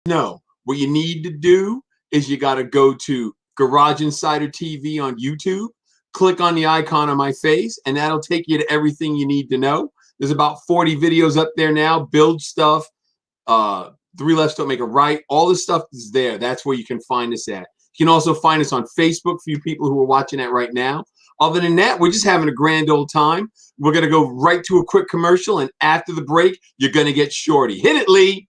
know, what you need to do is you got to go to Garage Insider TV on YouTube, click on the icon on my face, and that'll take you to everything you need to know. There's about 40 videos up there now, build stuff, three lefts don't make a right. All this stuff is there. That's where you can find us at. You can also find us on Facebook for you people who are watching that right now. Other than that, we're just having a grand old time. We're going to go right to a quick commercial, and after the break, you're going to get Shorty. Hit it, Lee.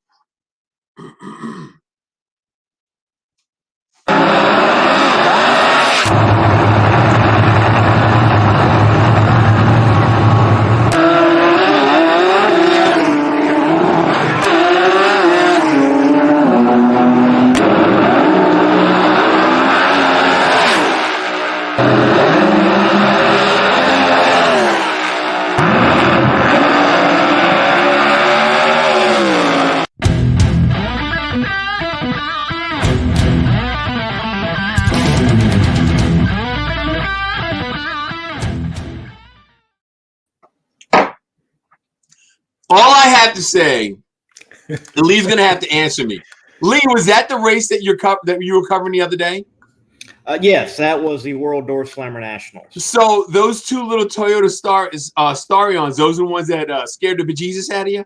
All I have to say, and Lee's going to have to answer me. Lee, was that the race that you were covering the other day? Yes, that was the World Door Slammer Nationals. So those two little Toyota Starions, those are the ones that scared the bejesus out of you?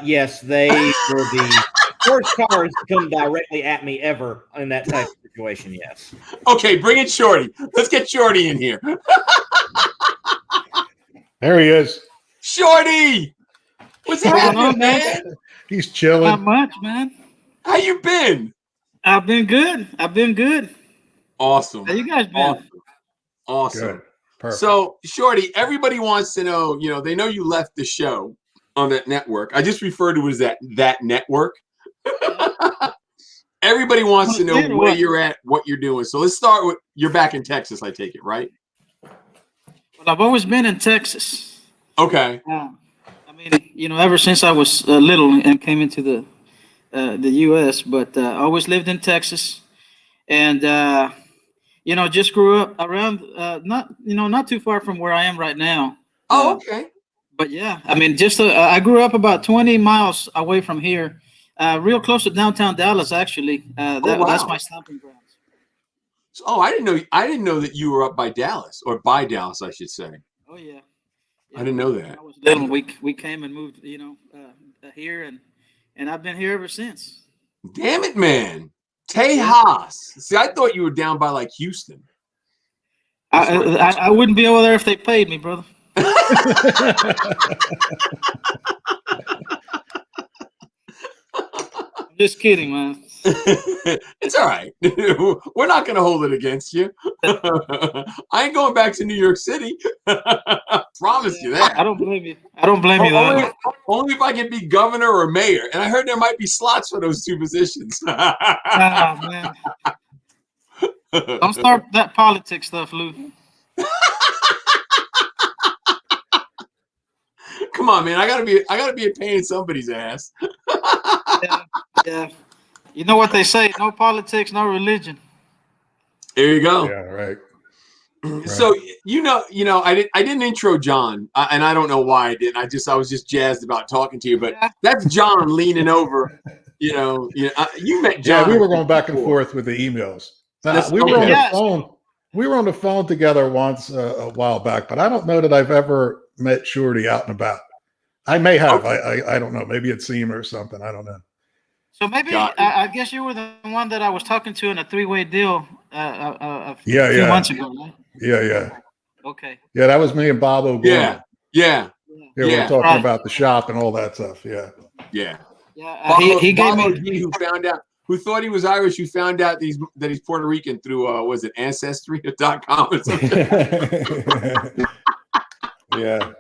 Yes, they were the first cars to come directly at me ever in that type of situation, yes. Okay, bring in Shorty. Let's get Shorty in here. There he is. Shorty! What's happening, man? He's chilling. Not much, man. How you been? I've been good. Awesome. How you guys been? Awesome. Good. Perfect. So, Shorty, everybody wants to know, they know you left the show on that network. I just refer to it as that network. Everybody wants to know where you're at, what you're doing. So let's start with, you're back in Texas, I take it, right? Well, I've always been in Texas. Okay. Ever since I was little and came into the U.S., but I always lived in Texas, and just grew up around not too far from where I am right now. Oh, okay. But yeah, I grew up about 20 miles away from here, real close to downtown Dallas. Actually, that's my stomping grounds. So, I didn't know that you were up by Dallas, or by Dallas, I should say. Oh yeah. I didn't know that. I was little. We came and moved, here, and I've been here ever since. Damn it, man. Tejas. See, I thought you were down by like Houston. I wouldn't be over there if they paid me, brother. I'm just kidding, man. It's all right. We're not going to hold it against you. I ain't going back to New York City. Promise you that. I don't blame you. Only if I can be governor or mayor. And I heard there might be slots for those two positions. Oh, man. Don't start that politics stuff, Lou. Come on, man. I gotta be a pain in somebody's ass. Yeah. You know what they say? No politics, no religion. There you go. Yeah, right. So I didn't intro John, and I don't know why I didn't. I was just jazzed about talking to you, but that's John leaning over. You met John. Yeah, we were going back and forth with the emails. We were on the phone. We were on the phone together once a while back, but I don't know that I've ever met Shorty out and about. I may have. Okay. I don't know. Maybe it's him or something. I don't know. So maybe I guess you were the one that I was talking to in a three-way deal a few months ago, right? Yeah. Okay. Yeah, that was me and Bob O'Gorman. Yeah. We were talking about the shop and all that stuff. Yeah. Yeah. He gave me who thought he was Irish, who found out that he's Puerto Rican through was it Ancestry.com or something? Yeah.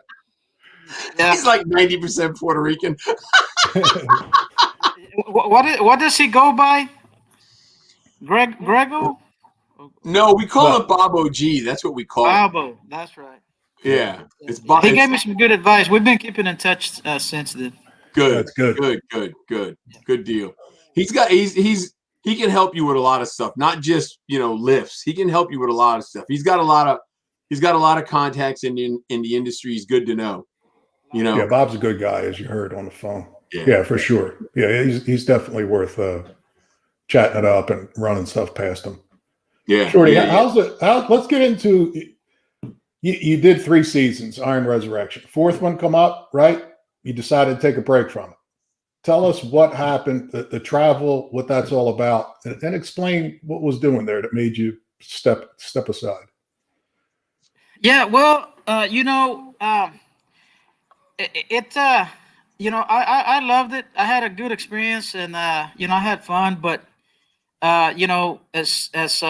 He's like 90% Puerto Rican. What does he go by? Grego? No, we call him Bobo G. That's what we call him. Bobo, that's right. Yeah. He gave me some good advice. We've been keeping in touch since then. Good. That's good. Good deal. He can help you with a lot of stuff, not just lifts. He can help you with a lot of stuff. He's got a lot of contacts in the industry. He's good to know. Yeah, Bob's a good guy, as you heard on the phone. Yeah, for sure. Yeah, he's definitely worth chatting it up and running stuff past them. Yeah. Shorty, yeah, how's it? Let's get into. You did 3 seasons, Iron Resurrection. 4th one come up, right? You decided to take a break from it. Tell us what happened, the travel, what that's all about, and explain what was doing there that made you step aside. Yeah, well, I loved it. I had a good experience, and I had fun. But as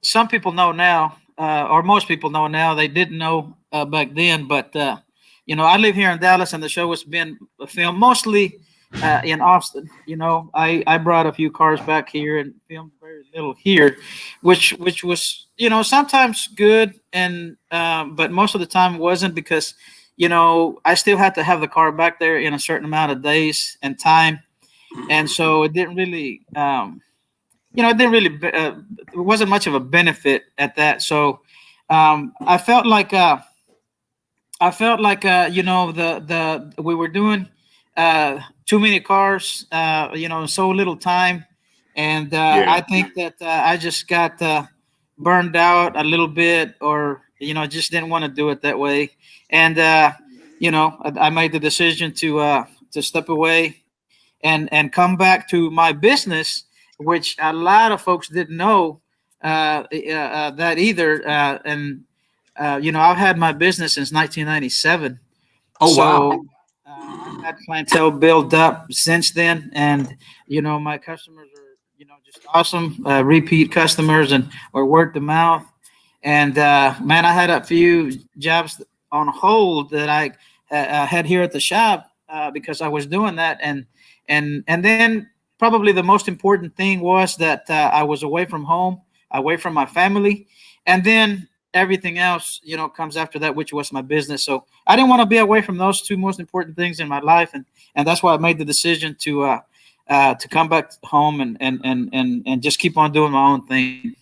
some people know now, or most people know now, they didn't know back then. But I live here in Dallas, and the show was being filmed mostly in Austin. I brought a few cars back here and filmed very little here, which was sometimes good, and but most of the time wasn't, because I still had to have the car back there in a certain amount of days and time, and so it didn't really. It wasn't much of a benefit at that. So I felt like we were doing too many cars, so little time, and I think that I just got burned out a little bit, or just didn't want to do it that way, and I made the decision to step away and come back to my business, which a lot of folks didn't know that either. I've had my business since 1997. Oh, So, wow. I've had clientele built up since then, and my customers are just awesome, repeat customers, and or word of mouth. And man, I had a few jobs on hold that I had here at the shop because I was doing that, and then probably the most important thing was that I was away from home, away from my family, and then everything else comes after that, which was my business. So I didn't want to be away from those 2 most important things in my life, and that's why I made the decision to come back home and just keep on doing my own thing.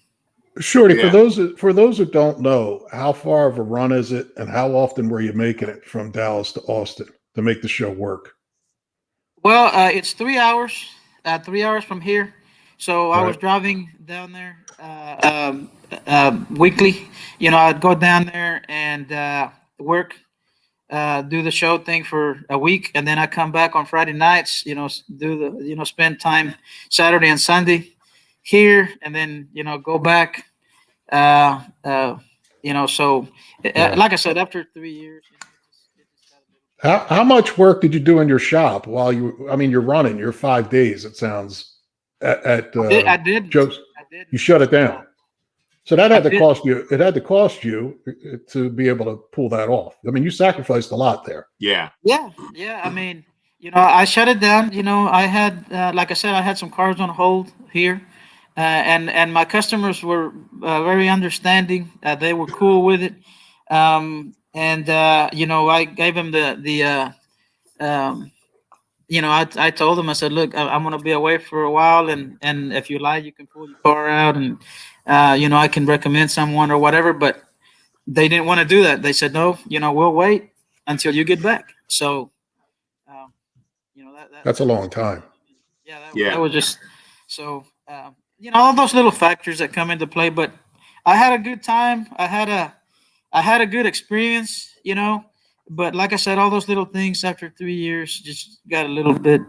Shorty, Yeah. for those who don't know, how far of a run is it, and how often were you making it from Dallas to Austin to make the show work? Well, it's 3 hours, 3 hours from here. So I was Right. driving down there weekly. I'd go down there and work, do the show thing for a week, and then I come back on Friday nights. Do the spend time Saturday and Sunday here, and then go back. So Yeah. like I said, after 3 years, it just got a little. How much work did you do in your shop while you're running your 5 days? It sounds at I didn't. Joe's. I didn't. You shut it down. So that I had to did. cost you. It had to cost you to be able to pull that off. I mean, you sacrificed a lot there. Yeah. Yeah. I mean, I shut it down. I had, like I said, I had some cars on hold here, and my customers were very understanding. They were cool with it, and I gave them um, I told them, I said, look, I'm going to be away for a while, and if you like, you can pull your car out, and I can recommend someone or whatever. But they didn't want to do that. They said, no, we'll wait until you get back. So, That's a long time. Yeah, that Yeah. was just so. All those little factors that come into play. But I had a good time. I had a good experience. But like I said, all those little things after 3 years just got a little bit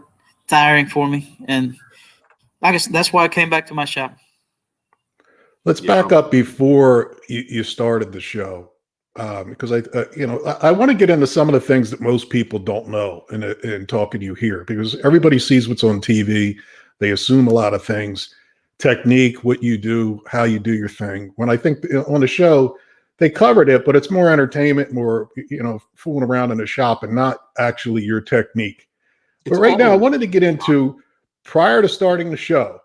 tiring for me, and like I said, that's why I came back to my shop. Let's back up before you started the show, because I want to get into some of the things that most people don't know in talking to you here, because everybody sees what's on TV. They assume a lot of things, technique, what you do, how you do your thing. When I think on the show, they covered it, but it's more entertainment, more, fooling around in the shop and not actually your technique. But right now, I wanted to get into, prior to starting the show,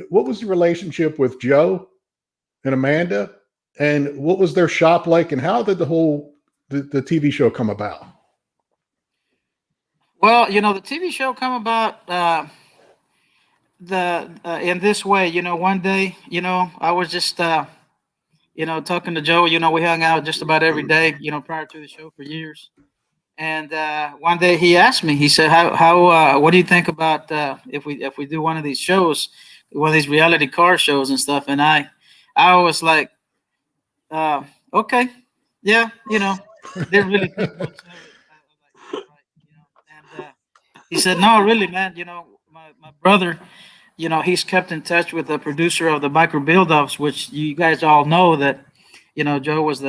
what was the relationship with Joe and Amanda, and what was their shop like, and how did the TV show come about? Well, the TV show come about in this way. One day, I was just talking to Joe. We hung out just about every day, prior to the show for years. And one day he asked me. He said, what do you think about if we do one of these shows, one of these reality car shows and stuff?" And I was like, "Okay, yeah, didn't really think much of it." I was like, "Right," and he said, "No, really, man. My brother, he's kept in touch with the producer of the Biker Build-Offs, which you guys all know that, Joe was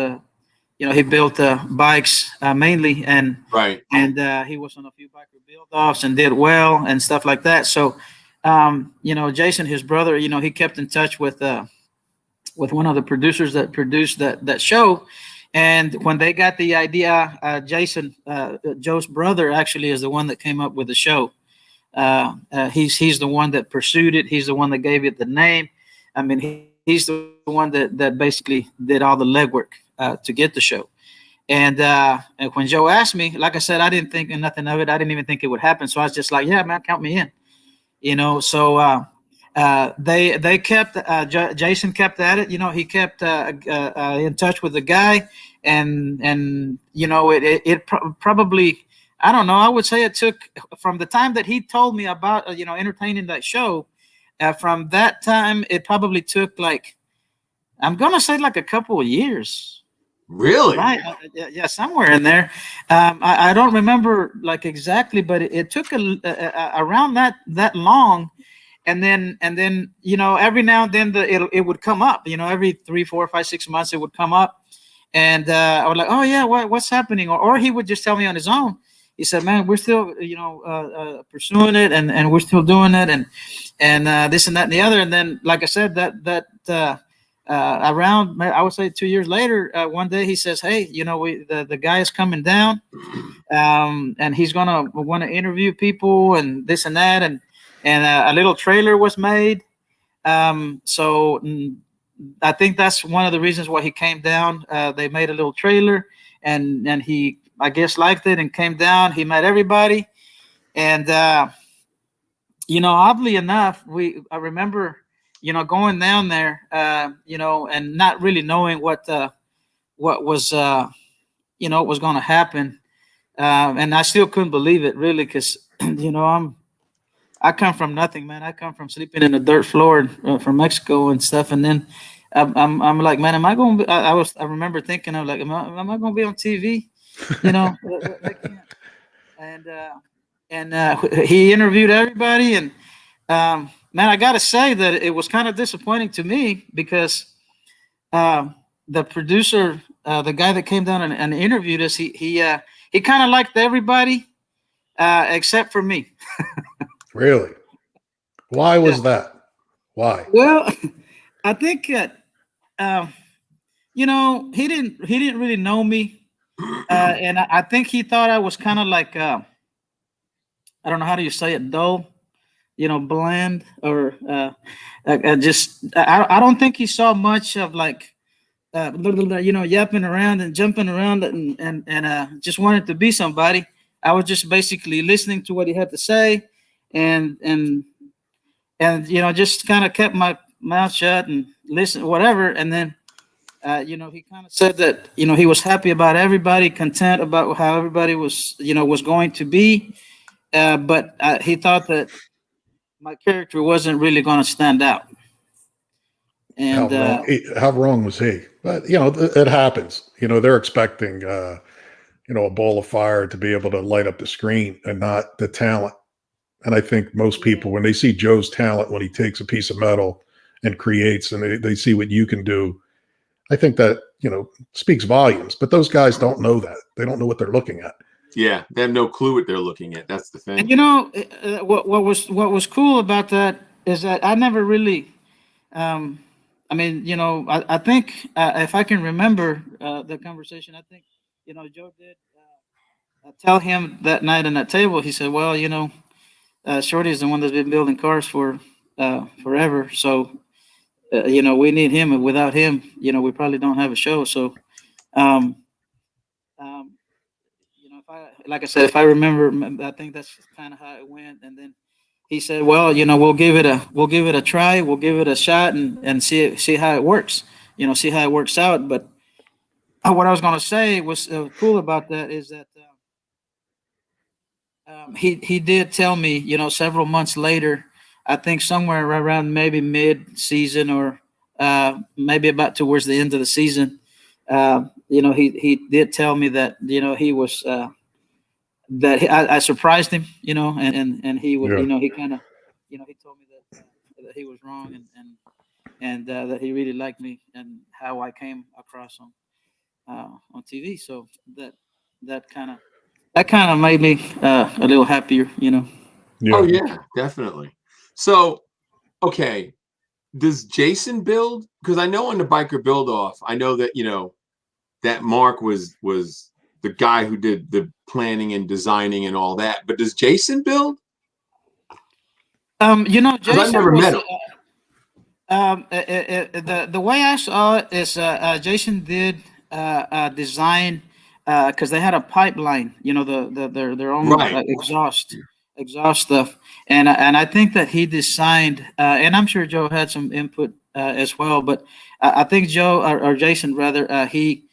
he built bikes mainly, and Right. he was on a few Biker Build-Offs and did well and stuff like that. So, Jason, his brother, he kept in touch with one of the producers that produced that show." And when they got the idea, Jason, Joe's brother, actually is the one that came up with the show. He's the one that pursued it. He's the one that gave it the name. I mean, he's the one that basically did all the legwork to get the show. And when Joe asked me, like I said, I didn't think nothing of it. I didn't even think it would happen. So I was just like, "Yeah, man, count me in." So they kept Jason kept at it. He kept in touch with the guy, and it probably, I don't know, I would say it took from the time that he told me about entertaining that show. From that time, it probably took I'm gonna say a couple of years. Really? Right. Yeah, somewhere in there. I don't remember exactly, but it took around that long. And then every now and then it would come up. Every 3, 4, 5, 6 months it would come up, and I was like, "Oh yeah, what's happening?" Or he would just tell me on his own. He said, "Man, we're still pursuing it, and we're still doing it, and this and that and the other." And then, like I said, that around, I would say 2 years later, one day he says, "Hey, the guy is coming down, and he's gonna want to interview people and this and that." And a little trailer was made. So I think that's one of the reasons why he came down. They made a little trailer, and he, I guess, liked it and came down. He met everybody, and oddly enough, I remember going down there, and not really knowing what was was going to happen, and I still couldn't believe it, really, because I come from nothing, man. I come from sleeping in the dirt floor from Mexico and stuff, and then I'm like, man, am I going to be? I remember thinking, I'm like, am I going to be on TV? And he interviewed everybody, and man, I got to say that it was kind of disappointing to me, because the producer, the guy that came down and interviewed us, he kind of liked everybody except for me. Really? Why was that? Why? Well, I think that he didn't really know me, and I think he thought I was kind of I don't know, how do you say it, dull, bland, or I don't think he saw much of yapping around and jumping around and just wanted to be somebody. I was just basically listening to what he had to say, and just kind of kept my mouth shut and listen, whatever. And then he kind of said that he was happy about everybody, content about how everybody was was going to be, but he thought that my character wasn't really going to stand out. And how wrong was he? But it happens. They're expecting a ball of fire to be able to light up the screen, and not the talent. And I think most people, when they see Joe's talent, when he takes a piece of metal and creates, and they see what you can do, I think that speaks volumes. But those guys don't know that. They don't know what they're looking at. Yeah, they have no clue what they're looking at. That's the thing. And what was cool about that is that I never really, I think if I can remember the conversation, I think Joe did tell him that night on that table. He said, "Well, Shorty is the one that's been building cars for forever, so we need him, and without him, we probably don't have a show." So, like I said, if I remember, I think that's kind of how it went. And then he said, "Well, we'll give it a try, we'll give it a shot, and see how it works, see how it works out." But what I was going to say was cool about that is that he did tell me, several months later, I think somewhere around maybe mid-season or maybe about towards the end of the season, he did tell me that he was I surprised him, and he was, he kind of, he told me that he was wrong and that he really liked me and how I came across on TV. So that kind of made me a little happier. Yeah. Oh yeah, definitely. So, okay, does Jason build? Because I know on the biker build off, I know that that Mark was the guy who did the planning and designing and all that. But does Jason build? Jason I've never met him. The way I saw it is Jason did design because they had a pipeline, their own Right. exhaust stuff, and I think that he designed, and I'm sure Joe had some input as well, but I think Joe or Jason rather, he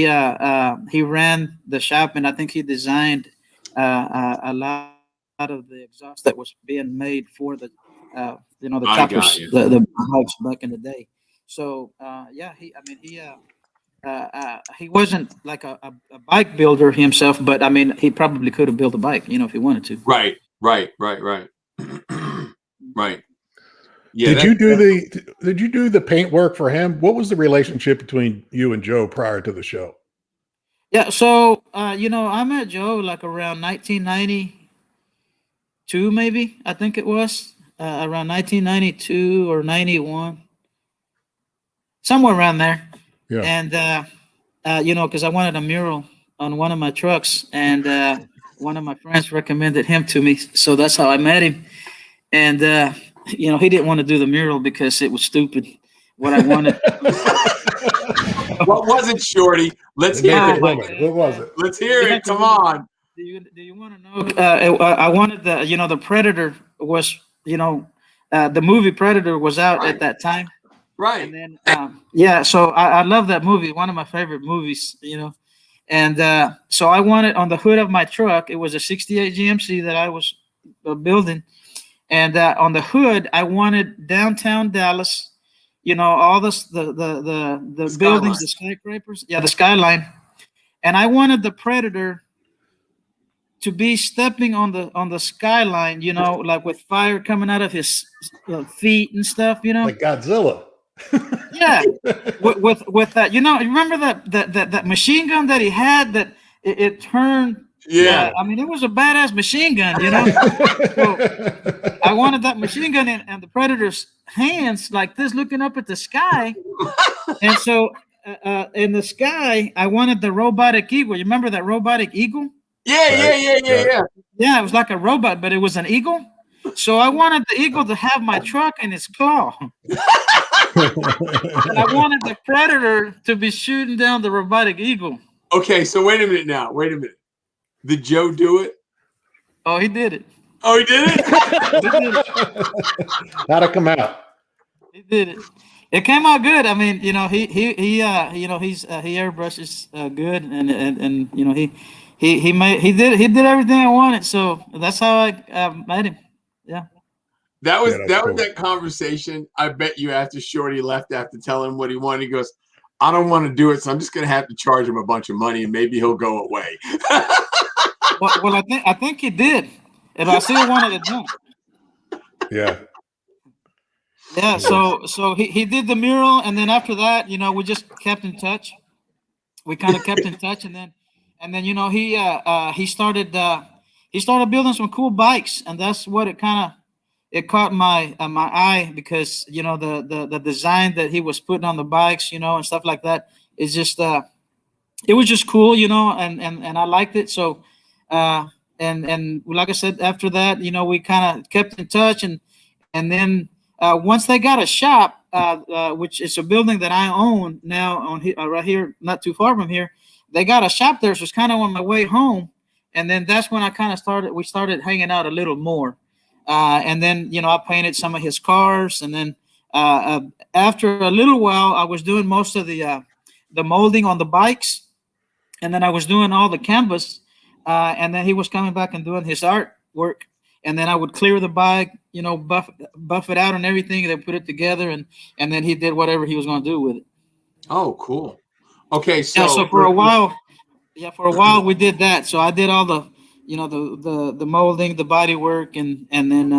ran the shop, and I think he designed a lot of the exhaust that was being made for the the choppers, the bikes back in the day. So he wasn't like a bike builder himself, but I mean he probably could have built a bike, if he wanted to. Right. Right. Yeah. Did you do the paint work for him? What was the relationship between you and Joe prior to the show? Yeah, so I met Joe like around 1992, maybe I think it was around 1992 or 91, somewhere around there. Yeah. And because I wanted a mural on one of my trucks, and one of my friends recommended him to me, so that's how I met him. And he didn't want to do the mural because it was stupid what I wanted. What was it, Shorty? Let's hear it. What was it? Let's hear it. Come on. Do you want to know? I wanted the Predator was, the movie Predator was out at that time. Right. And then, so I love that movie. One of my favorite movies, And so I wanted on the hood of my truck, it was a 68 GMC that I was building. And on the hood, I wanted downtown Dallas, all the buildings, the skyscrapers, the skyline. And I wanted the Predator to be stepping on the skyline, like with fire coming out of his feet and stuff, like Godzilla. Yeah, with that, remember that machine gun that he had that it turned. Yeah, I mean, it was a badass machine gun, So I wanted that machine gun and the Predator's hands like this, looking up at the sky, and so in the sky, I wanted the robotic eagle. You remember that robotic eagle? Yeah. Yeah, it was like a robot, but it was an eagle. So I wanted the eagle to have my truck in its claw. And I wanted the Predator to be shooting down the robotic eagle. Okay, so wait a minute now. Did Joe do it? Oh, he did it. Oh, he did it? How'd it come out? He did it. It came out good. I mean, he airbrushes good, and he did everything I wanted. So that's how I met him. Yeah. That was that conversation. I bet you after Shorty left, after telling him what he wanted, he goes, "I don't want to do it, so I'm just gonna have to charge him a bunch of money, and maybe he'll go away." well, I think he did, and I still wanted it done. Yeah. Yeah. So he did the mural, and then after that, we just kept in touch. We kind of kept in touch, and then he started building some cool bikes, and that's what it caught my eye, because the design that he was putting on the bikes, and stuff like that, is just it was just cool, and I liked it. So and like I said, after that, we kind of kept in touch, and then once they got a shop, which is a building that I own now right here, not too far from here, they got a shop there, so it's kind of on my way home, and then that's when we started hanging out a little more. And then, I painted some of his cars. And then after a little while, I was doing most of the molding on the bikes. And then I was doing all the canvas and then he was coming back and doing his artwork, and then I would clear the bike, buff it out and everything, then put it together, and then he did whatever he was going to do with it. Oh, cool. Okay, so so for a while we did that. So I did all the the molding, the body work, and then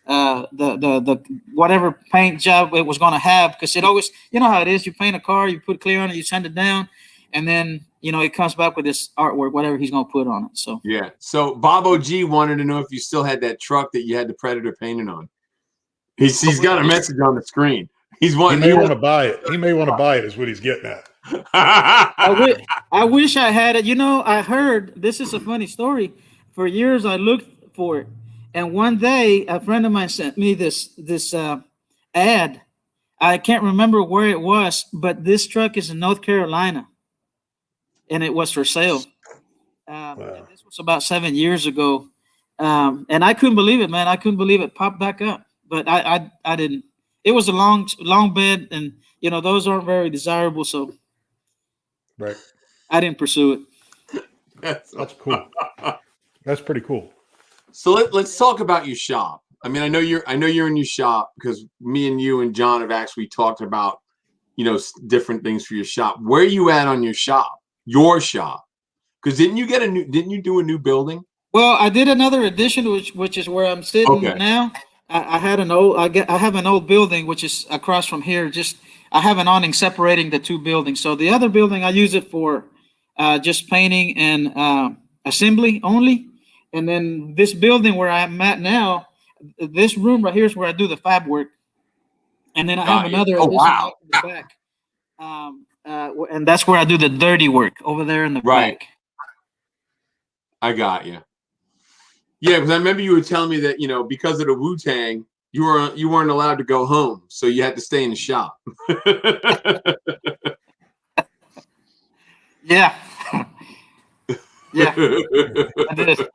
the whatever paint job it was going to have, because it always, how it is, you paint a car, you put clear on it, you send it down, and then it comes back with this artwork, whatever he's going to put on it. So yeah, so Bob OG wanted to know if you still had that truck that you had the Predator painted on. He's got a message on the screen. He may want to buy it. He may want to buy it, is what he's getting at. I wish I had it. I heard, this is a funny story. For years I looked for it, and one day a friend of mine sent me this ad. I can't remember where it was, but this truck is in North Carolina, and it was for sale. Wow. This was about 7 years ago, and I couldn't believe it, man. I couldn't believe it popped back up, but I didn't. It was a long bed, and those aren't very desirable, so right. I didn't pursue it. That's cool. That's pretty cool. So let's talk about your shop. I mean, I know you're in your shop because me and you and John have actually talked about different things for your shop. Where are you at on your shop? Your shop? Because didn't you do a new building? Well, I did another addition, which is where I'm sitting now. I have an old building which is across from here. I have an awning separating the two buildings. So the other building I use it for just painting and assembly only. And then this building where I'm at now, this room right here is where I do the fab work. And then I have another addition in the back. And that's where I do the dirty work over there in the back. I got you. Yeah, because I remember you were telling me that because of the Wu-Tang, you weren't allowed to go home, so you had to stay in the shop. Yeah. Yeah. I did.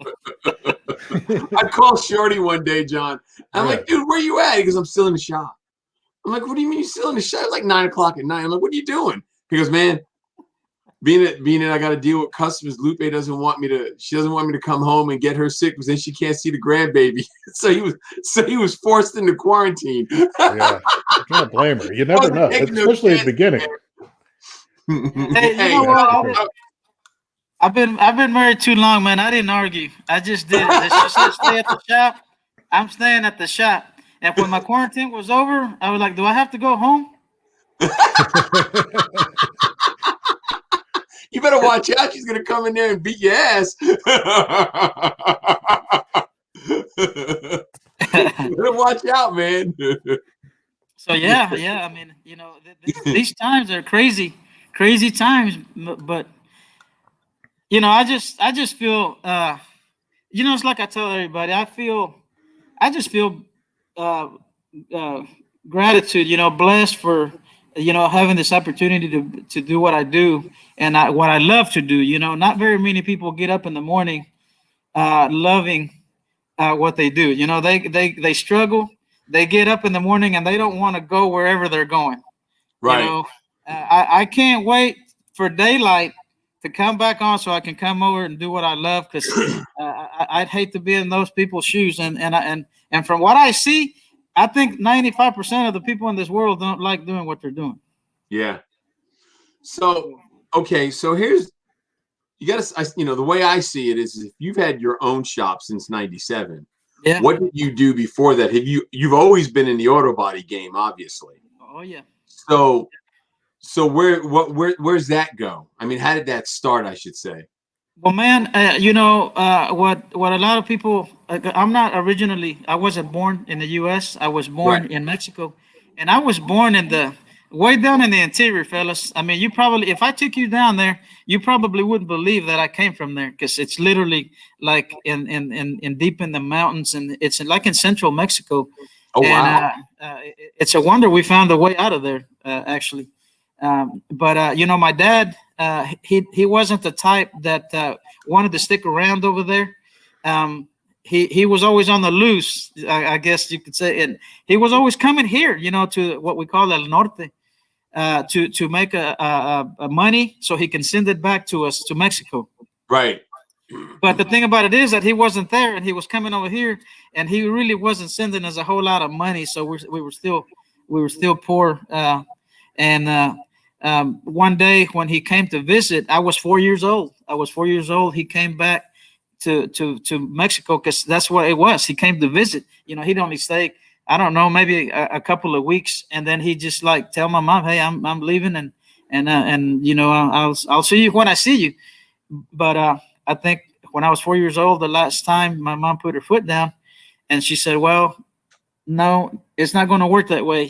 I called Shorty one day, John. I'm like, dude, where you at? He goes, I'm still in the shop. I'm like, what do you mean you're still in the shop? It's like 9 o'clock at night. I'm like, what are you doing? He goes, man, being that I got to deal with customers, Lupe doesn't want me to come home and get her sick because then she can't see the grandbaby. So he was forced into quarantine. Yeah, I can't blame her. You never know, especially at the beginning. Hey, you know what? I've been married too long, man. I didn't argue. I just did it. She said stay at the shop. I'm staying at the shop. And when my quarantine was over, I was like, do I have to go home? You better watch out. She's going to come in there and beat your ass. You better watch out, man. So, yeah. I mean, these times are crazy times. But, I just feel, it's like I tell everybody, I just feel gratitude, blessed for, having this opportunity to do what I do and what I love to do. Not very many people get up in the morning loving what they do. They struggle. They get up in the morning and they don't want to go wherever they're going. Right. I can't wait for daylight to come back on so I can come over and do what I love, because I'd hate to be in those people's shoes. And from what I see, I think 95% of the people in this world don't like doing what they're doing. Yeah. So, okay. So here's, the way I see it is if you've had your own shop since 97, yeah. What did you do before that? You've always been in the auto body game, obviously. Oh yeah. So where's that go? I mean, how did that start, I should say? Well, man, what a lot of people, I wasn't born in the U.S. I was born in Mexico, and I was born way down in the interior, fellas. I mean, if I took you down there, you probably wouldn't believe that I came from there, because it's literally like in deep in the mountains, and it's like in central Mexico. Oh, wow. It's a wonder we found a way out of there, actually. But my dad, he wasn't the type that wanted to stick around over there. He was always on the loose, I guess you could say, and he was always coming here, to what we call El Norte, to make a money so he can send it back to us to Mexico. Right. But the thing about it is that he wasn't there, and he was coming over here, and he really wasn't sending us a whole lot of money. So we were still poor. One day when he came to visit, I was 4 years old. He came back to Mexico because that's what it was. He came to visit. He'd only stay, I don't know, maybe a couple of weeks, and then he just like tell my mom, "Hey, I'm leaving, and I'll see you when I see you." But I think when I was 4 years old, the last time my mom put her foot down, and she said, "Well, no, it's not going to work that way.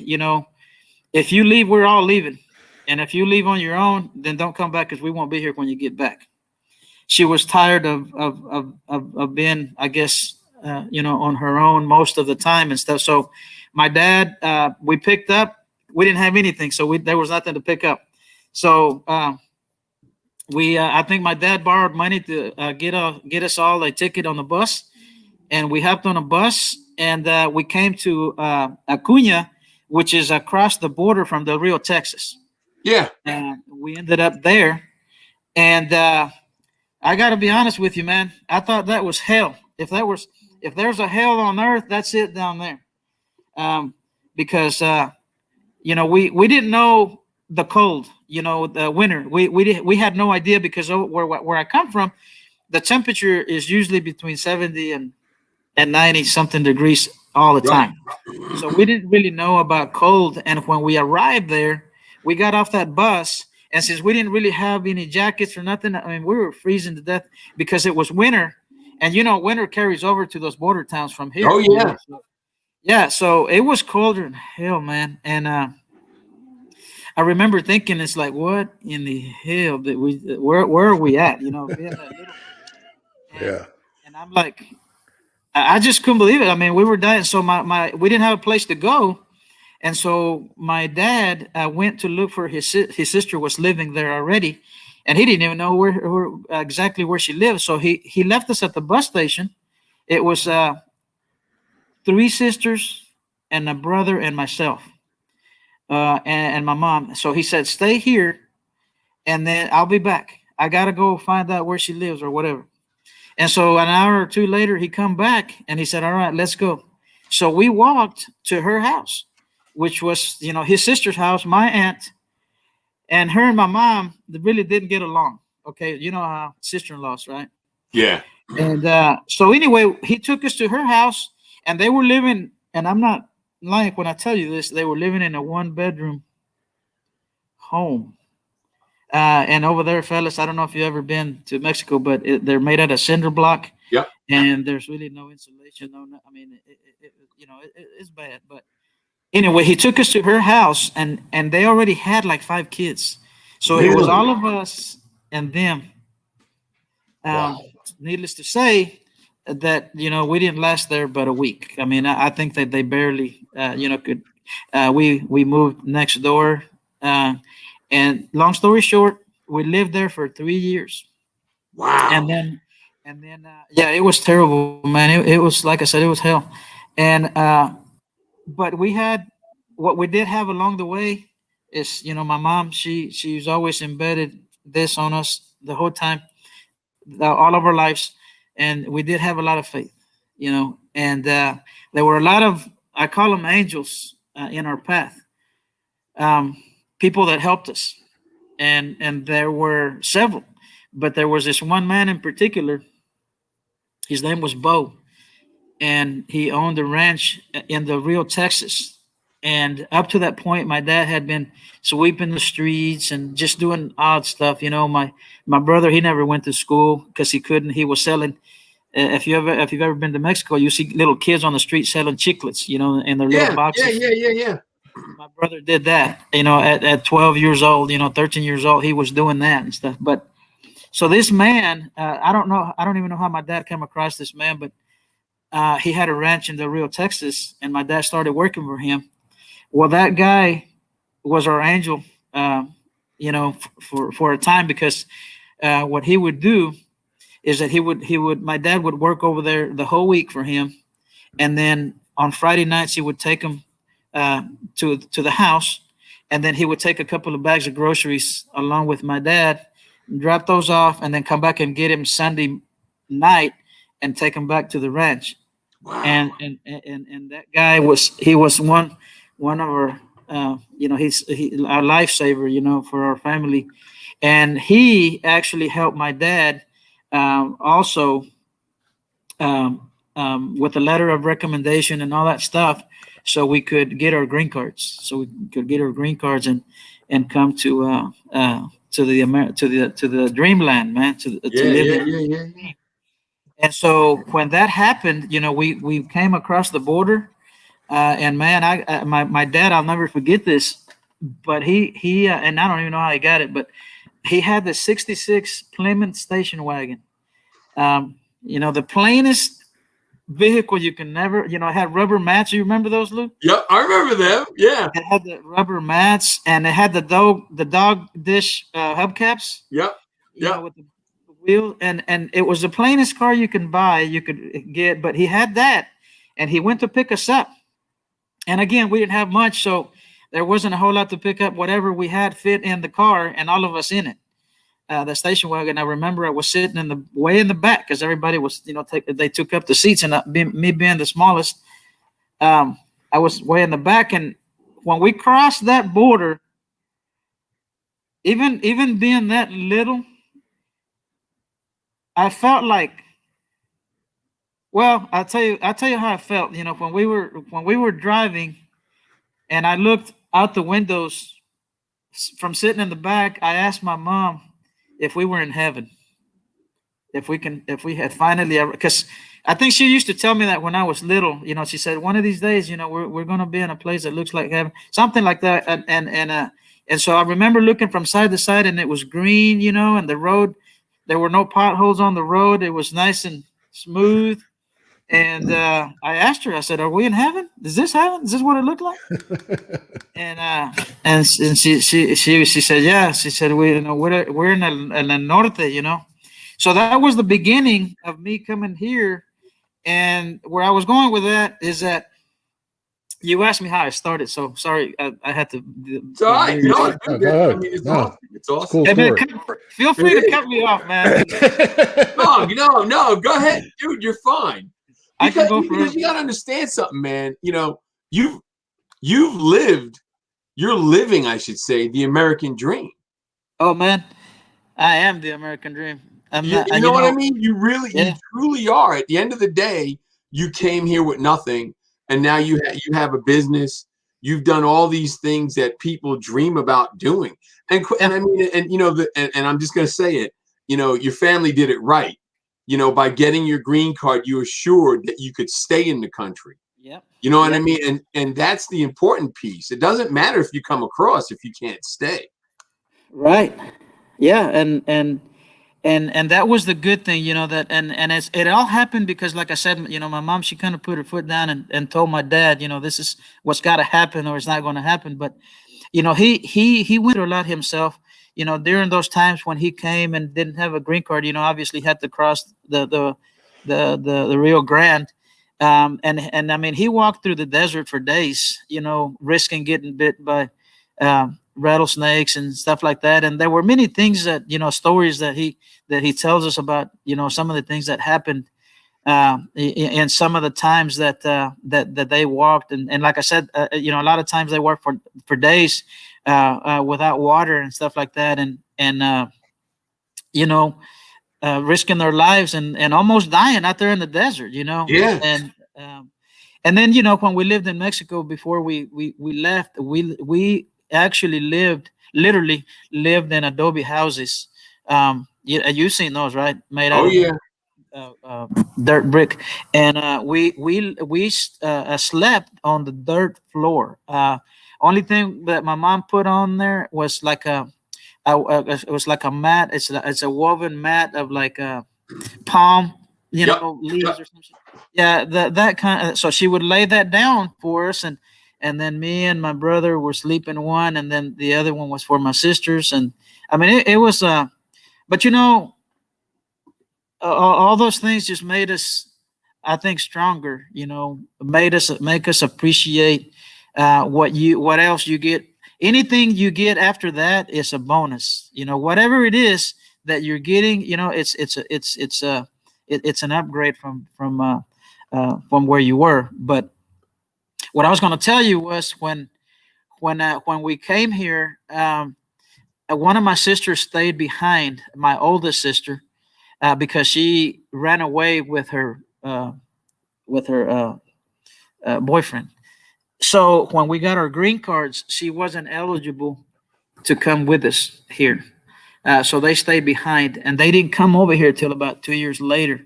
If you leave, we're all leaving. And if you leave on your own, then don't come back because we won't be here when you get back." She was tired of being, I guess, on her own most of the time and stuff. So my dad, we picked up. We didn't have anything, so there was nothing to pick up. So I think my dad borrowed money to get us all a ticket on the bus, and we hopped on a bus, and we came to Acuña, which is across the border from Del Rio, Texas. Yeah. And we ended up there, and I got to be honest with you, man. I thought that was hell. If there's a hell on earth, that's it down there. Because we didn't know the cold, the winter. We had no idea because where I come from, the temperature is usually between 70 and 90 something degrees all the time. So we didn't really know about cold. And when we arrived there, we got off that bus, and since we didn't really have any jackets or nothing, I mean, we were freezing to death because it was winter, and winter carries over to those border towns from here. Oh yeah. Yeah, so it was colder than hell, man. And I remember thinking, it's like, what in the hell did where are we at? Being that little. Yeah. And I'm like, I just couldn't believe it. I mean, we were dying. So we didn't have a place to go. And so my dad went to look for his sister was living there already, and he didn't even know where exactly where she lived. So he left us at the bus station. It was 3 sisters and a brother and myself, and my mom. So he said, "Stay here, and then I'll be back. I gotta go find out where she lives or whatever." And so an hour or two later, he come back and he said, "All right, let's go." So we walked to her house, which was, his sister's house, my aunt, and her and my mom really didn't get along. Okay, you know how sister-in-laws, right? Yeah. And so anyway, he took us to her house, and they were living, and I'm not lying when I tell you this, they were living in a 1-bedroom home. And over there, fellas, I don't know if you've ever been to Mexico, but they're made out of cinder block. Yep. And there's really no insulation. I mean, it's bad, but anyway, he took us to her house, and they already had like 5 kids. So it was all of us and them. Wow. Needless to say, that we didn't last there but a week. I mean, I think that they barely could. We moved next door, and long story short, we lived there for 3 years. Wow. And then yeah, it was terrible, man. It was, like I said, it was hell. And but what we did have along the way is, my mom, she's always embedded this on us the whole time, all of our lives. And we did have a lot of faith, and there were a lot of, I call them angels, in our path, people that helped us. And there were several, but there was this one man in particular. His name was Bo, and he owned a ranch in Del Rio, Texas. And up to that point, my dad had been sweeping the streets and just doing odd stuff. My brother, he never went to school because he couldn't. He was selling. If you've ever been to Mexico, you see little kids on the street selling chiclets, in their little boxes. Yeah. My brother did that, at 12 years old, 13 years old, he was doing that and stuff. But so this man, I don't even know how my dad came across this man, but he had a ranch in Del Rio, Texas, and my dad started working for him. Well, that guy was our angel, for a time, because what he would do is that my dad would work over there the whole week for him, and then on Friday nights he would take him to the house, and then he would take a couple of bags of groceries along with my dad, drop those off, and then come back and get him Sunday night and take them back to the ranch. Wow. And that guy was one of our he's our lifesaver, for our family. And he actually helped my dad also with a letter of recommendation and all that stuff, so we could get our green cards. So we could get our green cards and come to the dreamland, man. To live. Yeah. And so when that happened, we came across the border, and man, my dad, I'll never forget this. But he and I don't even know how he got it, but he had the '66 Plymouth station wagon. The plainest vehicle you can never, it had rubber mats. You remember those, Lou? Yep, I remember them. Yeah. It had the rubber mats, and it had the dog dish hubcaps. Yep. With the wheel, and it was the plainest car you could get, but he had that, and he went to pick us up. And again, we didn't have much, so there wasn't a whole lot to pick up. Whatever we had fit in the car, and all of us in it. The station wagon. I remember I was sitting way in the back because everybody was, they took up the seats, and me being the smallest, I was way in the back. And when we crossed that border, even being that little, I felt like, well, I'll tell you how I felt. When we were driving, and I looked out the windows from sitting in the back, I asked my mom if we were in heaven, if we had finally ever, because I think she used to tell me that when I was little. She said, one of these days, we're going to be in a place that looks like heaven, something like that. And so I remember looking from side to side, and it was green, and the road, there were no potholes on the road. It was nice and smooth. And I asked her, I said, are we in heaven? Is this heaven? Is this what it looked like? And she said, yeah. She said, we're in el norte, So that was the beginning of me coming here. And where I was going with that is that you asked me how I started. So sorry, I had to. It's all right. No, it's awesome. It's awesome. Cool story. Feel free to cut me off, man. No, go ahead, dude. You're fine. Because you gotta understand something, man. You're living, I should say, the American dream. Oh man, I am the American dream. You know what I mean? You truly are. At the end of the day, you came here with nothing, and now you have a business. You've done all these things that people dream about doing, and I mean, and I'm just gonna say it. Your family did it right. By getting your green card, you assured that you could stay in the country. Yep. You know what I mean? And that's the important piece. It doesn't matter if you come across if you can't stay. Right. Yeah. And that was the good thing, that, and it all happened because, like I said, my mom, she kind of put her foot down and told my dad, this is what's got to happen or it's not going to happen. But, he went through a lot himself. During those times when he came and didn't have a green card, obviously had to cross the Rio Grande. And I mean, he walked through the desert for days, risking getting bit by rattlesnakes and stuff like that. And there were many things that, stories that he tells us about, some of the things that happened in some of the times that they walked. And like I said, a lot of times they worked for days without water and stuff like that. And risking their lives and almost dying out there in the desert, Yeah. And then, when we lived in Mexico before we left, we actually literally lived in adobe houses. You've seen those, right? Made out of dirt brick. And we slept on the dirt floor. Only thing that my mom put on there was like it was like a mat. It's a woven mat of like a palm, leaves or something. Yeah, that kind of. So she would lay that down for us, and then me and my brother were sleeping one, and then the other one was for my sisters. And I mean, it was. But all those things just made us, I think, stronger. Make us appreciate what else you get. Anything you get after that is a bonus. Whatever it is that you're getting, it's it's an upgrade from where you were. But what I was going to tell you was when we came here, one of my sisters stayed behind, my oldest sister, because she ran away with her boyfriend. So when we got our green cards, she wasn't eligible to come with us here. So they stayed behind, and they didn't come over here till about 2 years later,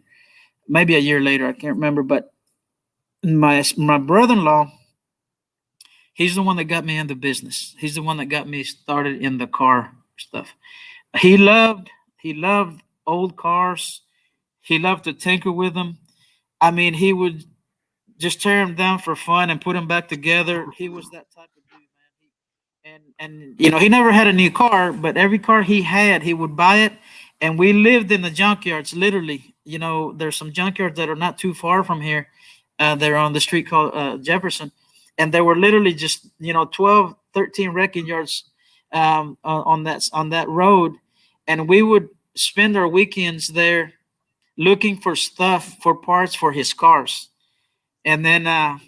maybe a year later. I can't remember. But my brother-in-law, he's the one that got me in the business. He's the one that got me started in the car stuff. He loved old cars. He loved to tinker with them. I mean, he would just tear them down for fun and put them back together. He was that type of dude, man. And you know, he never had a new car, but every car he had, he would buy it. And we lived in the junkyards, literally. You know, there's some junkyards that are not too far from here. They're on the street called Jefferson. And there were literally just, 12, 13 wrecking yards on that road. And we would spend our weekends there looking for stuff, for parts for his cars. And then I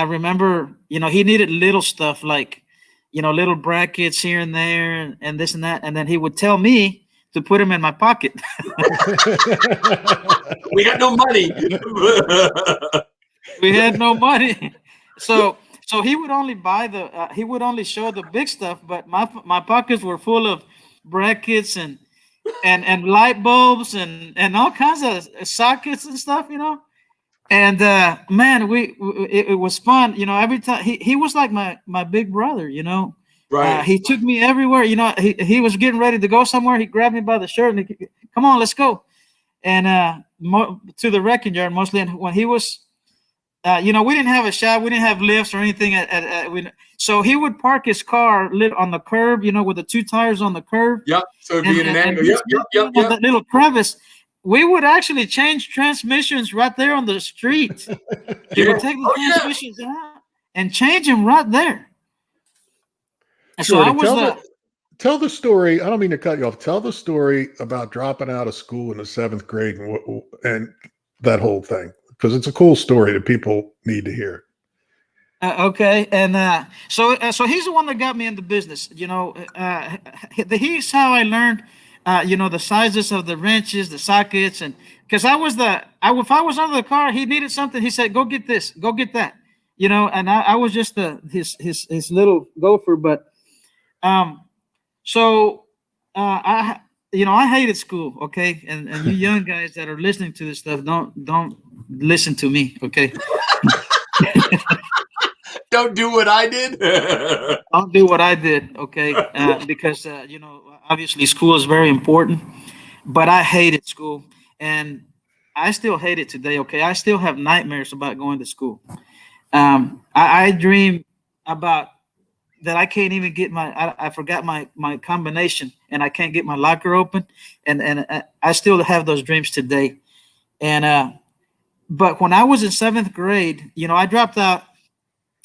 remember, he needed little stuff like, little brackets here and there and this and that. And then he would tell me to put them in my pocket. We got no money. We had no money. So he would only buy he would only show the big stuff, but my pockets were full of brackets and light bulbs and all kinds of sockets and stuff, And man, it was fun, every time he was like my big brother, Right. He took me everywhere, he was getting ready to go somewhere. He grabbed me by the shirt and come on, let's go. And to the wrecking yard mostly. And when he was, we didn't have a shop, we didn't have lifts or anything. So he would park his car on the curb, with the two tires on the curb. Yep. So it'd be in an angle. Yep. That little crevice. We would actually change transmissions right there on the street. He would take the transmissions out and change them right there. And so tell the story. I don't mean to cut you off. Tell the story about dropping out of school in the 7th grade and that whole thing, because it's a cool story that people need to hear. Okay, and so he's the one that got me into business. He's how I learned. The sizes of the wrenches, the sockets, and because if I was under the car, he needed something. He said, "Go get this, go get that," and I was just his little gopher. But I hated school. Okay, and you young guys that are listening to this stuff, don't listen to me. Okay. Don't do what I did. Don't do what I did, okay? Because obviously school is very important, but I hated school, and I still hate it today. Okay, I still have nightmares about going to school. I dream about that. I can't even get I forgot my combination, and I can't get my locker open, and I still have those dreams today. And but when I was in 7th grade, I dropped out.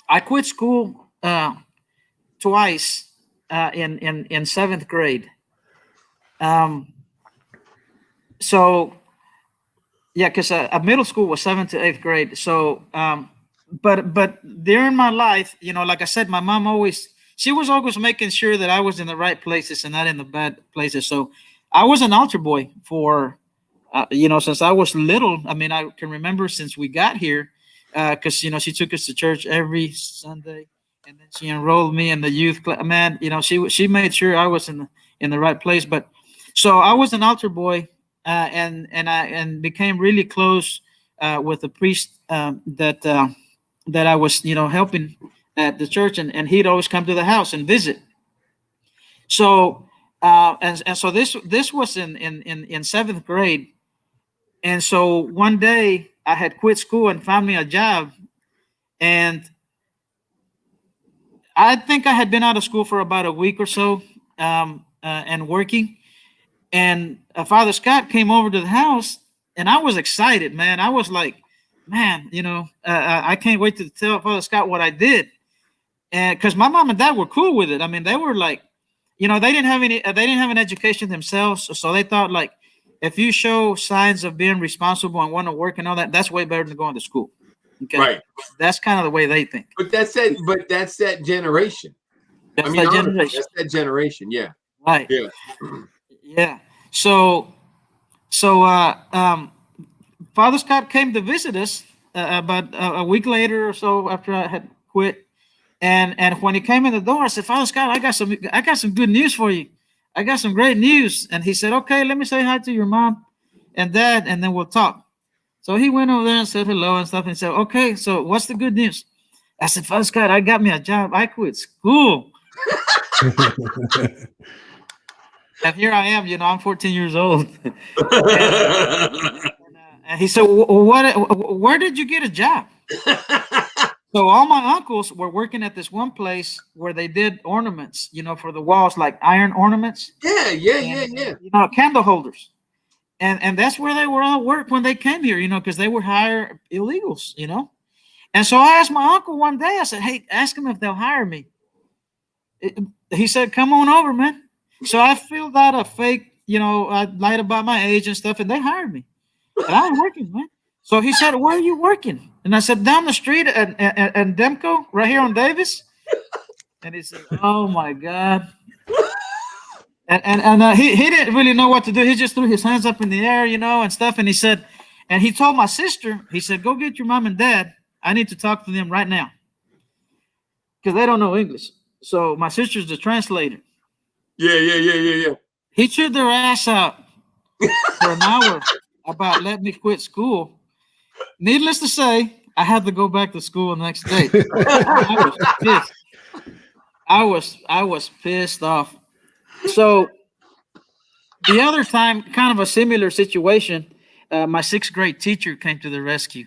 I quit school twice in 7th grade. Because middle school was 7th to 8th grade. So, but during my life, like I said, my mom she was always making sure that I was in the right places and not in the bad places. So I was an altar boy for, since I was little. I mean, I can remember since we got here. Because she took us to church every Sunday, and then she enrolled me in the youth class. Man, she made sure I was in the right place. But so I was an altar boy, and became really close with the priest that I was helping at the church, and he'd always come to the house and visit. So so this was in 7th grade, and so one day I had quit school and found me a job, and I think I had been out of school for about a week or so, and working. And Father Scott came over to the house, and I was excited, man. I was like, man, I can't wait to tell Father Scott what I did, and because my mom and dad were cool with it. I mean, they were like, they didn't have an education themselves, so they thought like, if you show signs of being responsible and want to work and all that, that's way better than going to school. Okay, Right. That's kind of the way they think. But that's that. But that's that generation. That's I mean, that honestly, generation. that's that generation. Yeah. Right. Yeah. Yeah. So Father Scott came to visit us about a week later or so after I had quit. And when he came in the door, I said, Father Scott, I got some good news for you. I got some great news. And he said, okay, let me say hi to your mom and dad, and then we'll talk. So he went over there and said hello and stuff and said, okay, so what's the good news? I said, Father Scott, I got me a job. I quit school. And here I am, I'm 14 years old. And he said, where did you get a job? So all my uncles were working at this one place where they did ornaments, for the walls, like iron ornaments. Yeah. Candle holders. And that's where they were all work when they came here, because they were hired illegals, And so I asked my uncle one day, I said, hey, ask them if they'll hire me. He said, come on over, man. So I filled out a fake, I lied about my age and stuff, and they hired me. And I was working, man. So he said, where are you working? And I said, down the street at Demco, right here on Davis. And he said, oh, my God. And he didn't really know what to do. He just threw his hands up in the air, and stuff. And he said, and he told my sister, he said, go get your mom and dad. I need to talk to them right now. Because they don't know English. So my sister's the translator. Yeah. He chewed their ass out for an hour about letting me quit school. Needless to say, I had to go back to school the next day. I was pissed. I was pissed off. So the other time, kind of a similar situation, my 6th grade teacher came to the rescue.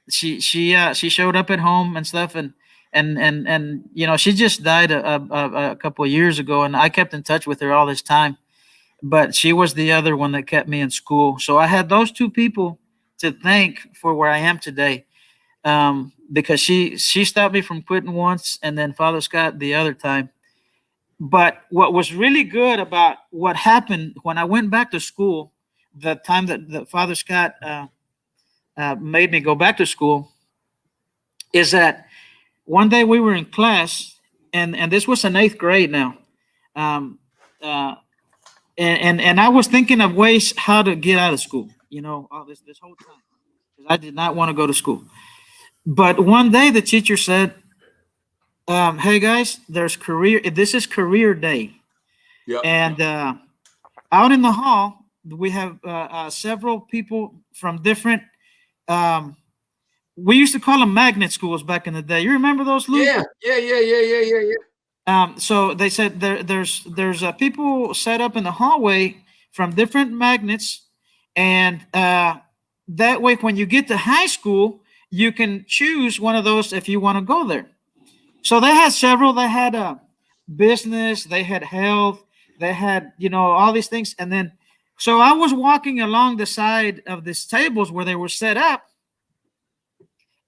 She showed up at home and stuff, and she just died a couple of years ago, and I kept in touch with her all this time. But she was the other one that kept me in school. So I had those two people to thank for where I am today, because she stopped me from quitting once, and then Father Scott the other time. But what was really good about what happened when I went back to school, the time that Father Scott made me go back to school, is that one day we were in class, and this was in 8th grade now, and I was thinking of ways how to get out of school, all this whole time, because I did not want to go to school. But one day the teacher said, hey guys, this is career day. Yep. And out in the hall, we have several people from different, we used to call them magnet schools back in the day. You remember those, Lou? Yeah. So they said there's people set up in the hallway from different magnets, and that way when you get to high school, you can choose one of those if you want to go there. So they had several. They had business, they had health, they had all these things, and then so I was walking along the side of these tables where they were set up,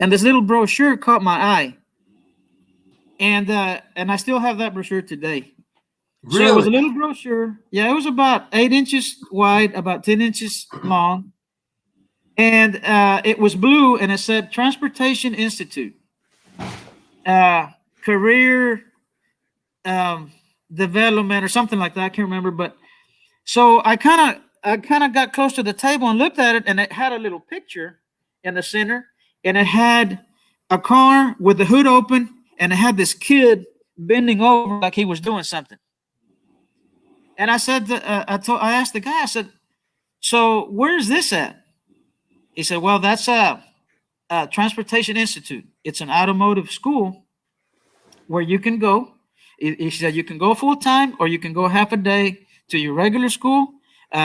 and this little brochure caught my eye. And I still have that brochure today. Really? So it was a little brochure. Yeah, it was about 8 inches wide, about 10 inches long. And it was blue, and it said Transportation Institute. Career development or something like that. I can't remember. But so I kind of got close to the table and looked at it, and it had a little picture in the center, and it had a car with the hood open, and it had this kid bending over like he was doing something. And I said, I asked the guy, I said, so where is this at? He said, well, that's a Transportation Institute. It's an automotive school where you can go. He said you can go full time, or you can go half a day to your regular school,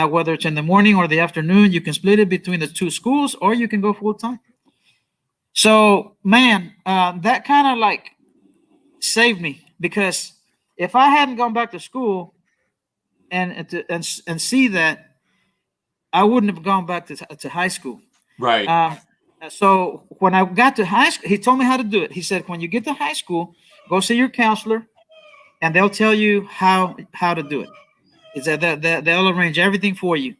whether it's in the morning or the afternoon. You can split it between the two schools, or you can go full time. So, man, that kind of like saved me, because if I hadn't gone back to school and see that, I wouldn't have gone back to high school. Right. So when I got to high school, he told me how to do it. He said, when you get to high school, go see your counselor, and they'll tell you how to do it. Is that they'll arrange everything for you.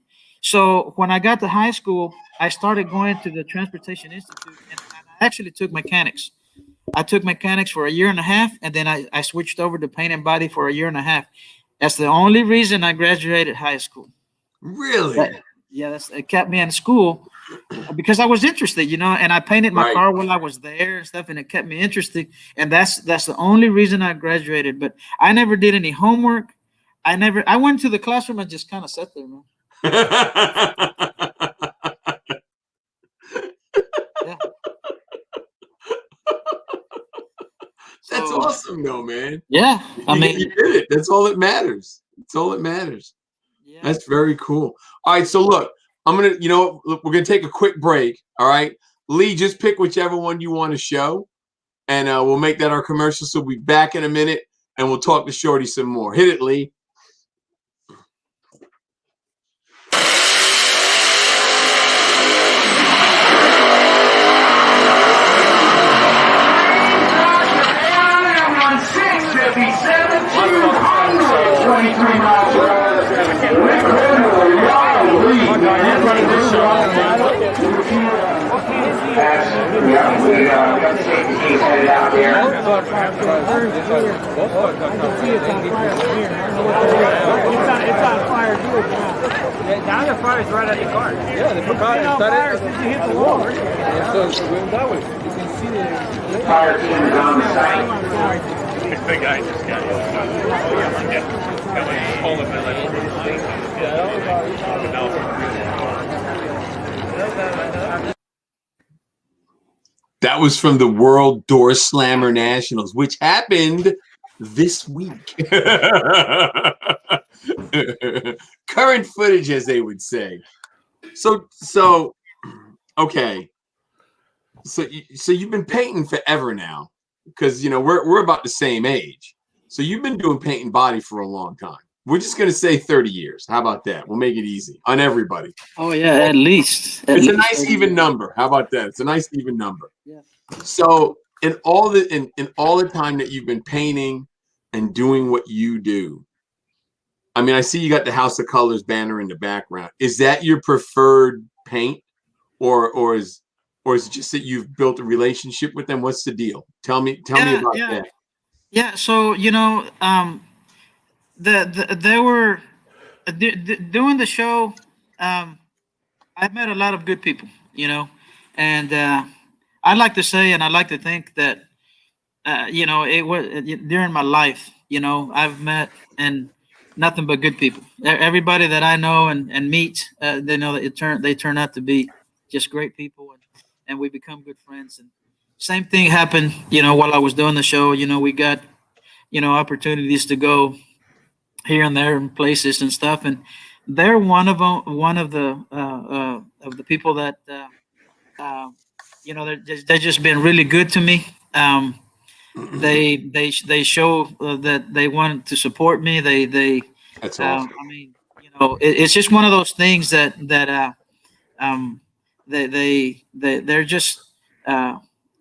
So when I got to high school, I started going to the Transportation Institute, and I actually took mechanics. I took mechanics for a year and a half, and then I switched over to paint and body for a year and a half. That's the only reason I graduated high school. Really? It kept me in school because I was interested, and I painted my car while I was there and stuff, and it kept me interested. And that's the only reason I graduated. But I never did any homework. I went to the classroom and just kind of sat there, man. Yeah. That's awesome, though, man. Yeah, I mean, you did it. That's all that matters. That's all that matters. Yeah. That's very cool. All right, so look, I'm gonna, we're gonna take a quick break. All right, Lee, just pick whichever one you want to show, and we'll make that our commercial. So we'll be back in a minute, and we'll talk to Shorty some more. Hit it, Lee. Headed out there. It's on fire too. Now the fire is right at the car. Yeah, the car is on fire since you hit the wall. So we're that way. You can see the fire team is on the site. The guy just got That was from the World Door Slammer Nationals, which happened this week. Current footage, as they would say. So okay. So you've been painting forever now, because we're about the same age. So you've been doing paint and body for a long time. We're just gonna say 30 years. How about that? We'll make it easy on everybody. Oh yeah, at least. It's a nice even number. How about that? It's a nice even number. Yeah. So in all the time that you've been painting and doing what you do, I mean, I see you got the House of Colors banner in the background. Is that your preferred paint, or is it just that you've built a relationship with them? What's the deal? Tell me about that. Yeah. So they were doing the show. I met a lot of good people, and I like to say, and I like to think that, it was during my life, I've met and nothing but good people. Everybody that I know and meet, they know that they turn out to be just great people, and we become good friends. And same thing happened, while I was doing the show. We got, opportunities to go here and there in places and stuff, and they're one of the people that they've just been really good to me. They show that they want to support me. That's awesome. I mean, it's just one of those things that they're just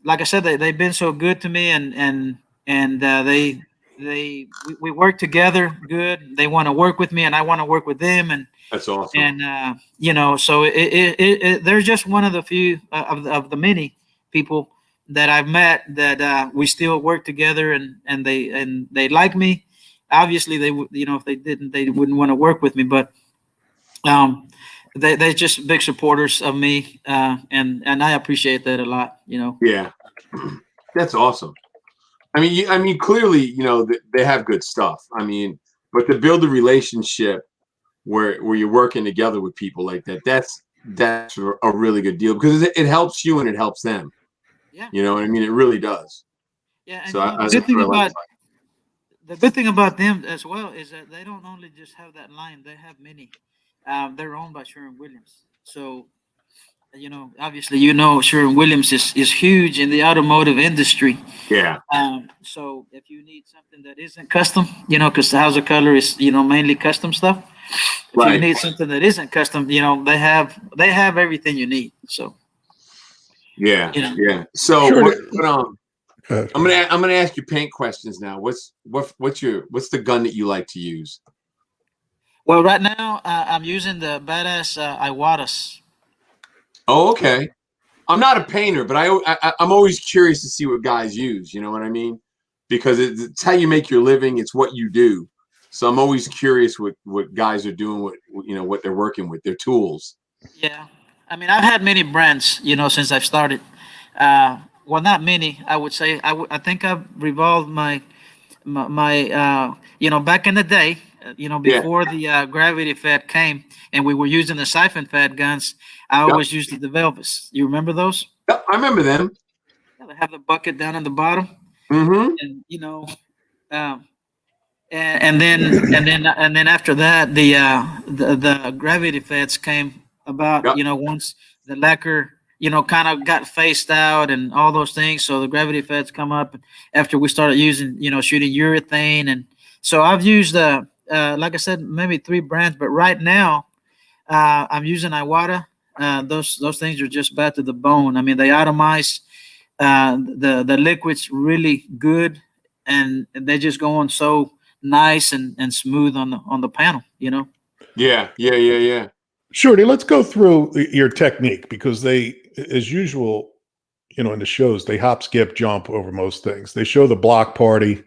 like I said, they've been so good to me, and we work together good. They want to work with me, and I want to work with them, and that's awesome. And so they're just one of the few of the many people that I've met that we still work together, and they like me. Obviously, they would, if they didn't, they wouldn't want to work with me. But they're just big supporters of me, and I appreciate that a lot. Yeah, that's awesome. I mean, clearly, they have good stuff. I mean, but to build a relationship where you're working together with people like that, that's a really good deal, because it helps you and it helps them. Yeah. You know what I mean? It really does. Yeah. And so the good thing about them as well is that they don't only just have that line; they have many. They're owned by Sherwin-Williams. So, obviously, Sherwin-Williams is huge in the automotive industry. Yeah. So if you need something that isn't custom, because the House of Color is, mainly custom stuff. If you need something that isn't custom, they have everything you need. So. Yeah. Yeah. So I'm gonna ask you paint questions now. What's the gun that you like to use? Well, right now I'm using the badass Iwatas. Oh, okay. I'm not a painter, but I'm always curious to see what guys use. You know what I mean? Because it's how you make your living. It's what you do. So I'm always curious what guys are doing. What they're working with, their tools. Yeah, I mean I've had many brands, since I've started. Well, not many, I would say. I think I've revolved my back in the day, Yeah. before the gravity fed came and we were using the siphon fed guns. I Yep. always used the Velvets. You remember those? Yep, I remember them. Yeah, they have the bucket down in the bottom, Mm-hmm. and um, and then after that, the gravity feds came about. Yep. Once the lacquer kind of got phased out and all those things, so the gravity feds come up after we started using shooting urethane. And so I've used like I said, maybe 3 brands, but right now I'm using Iwata. Those things are just bad to the bone. I mean, they atomize the liquids really good, and they just go on so nice and smooth on the panel. Yeah. Shorty, let's go through your technique, because they, as usual, in the shows, they hop, skip, jump over most things. They show the block party,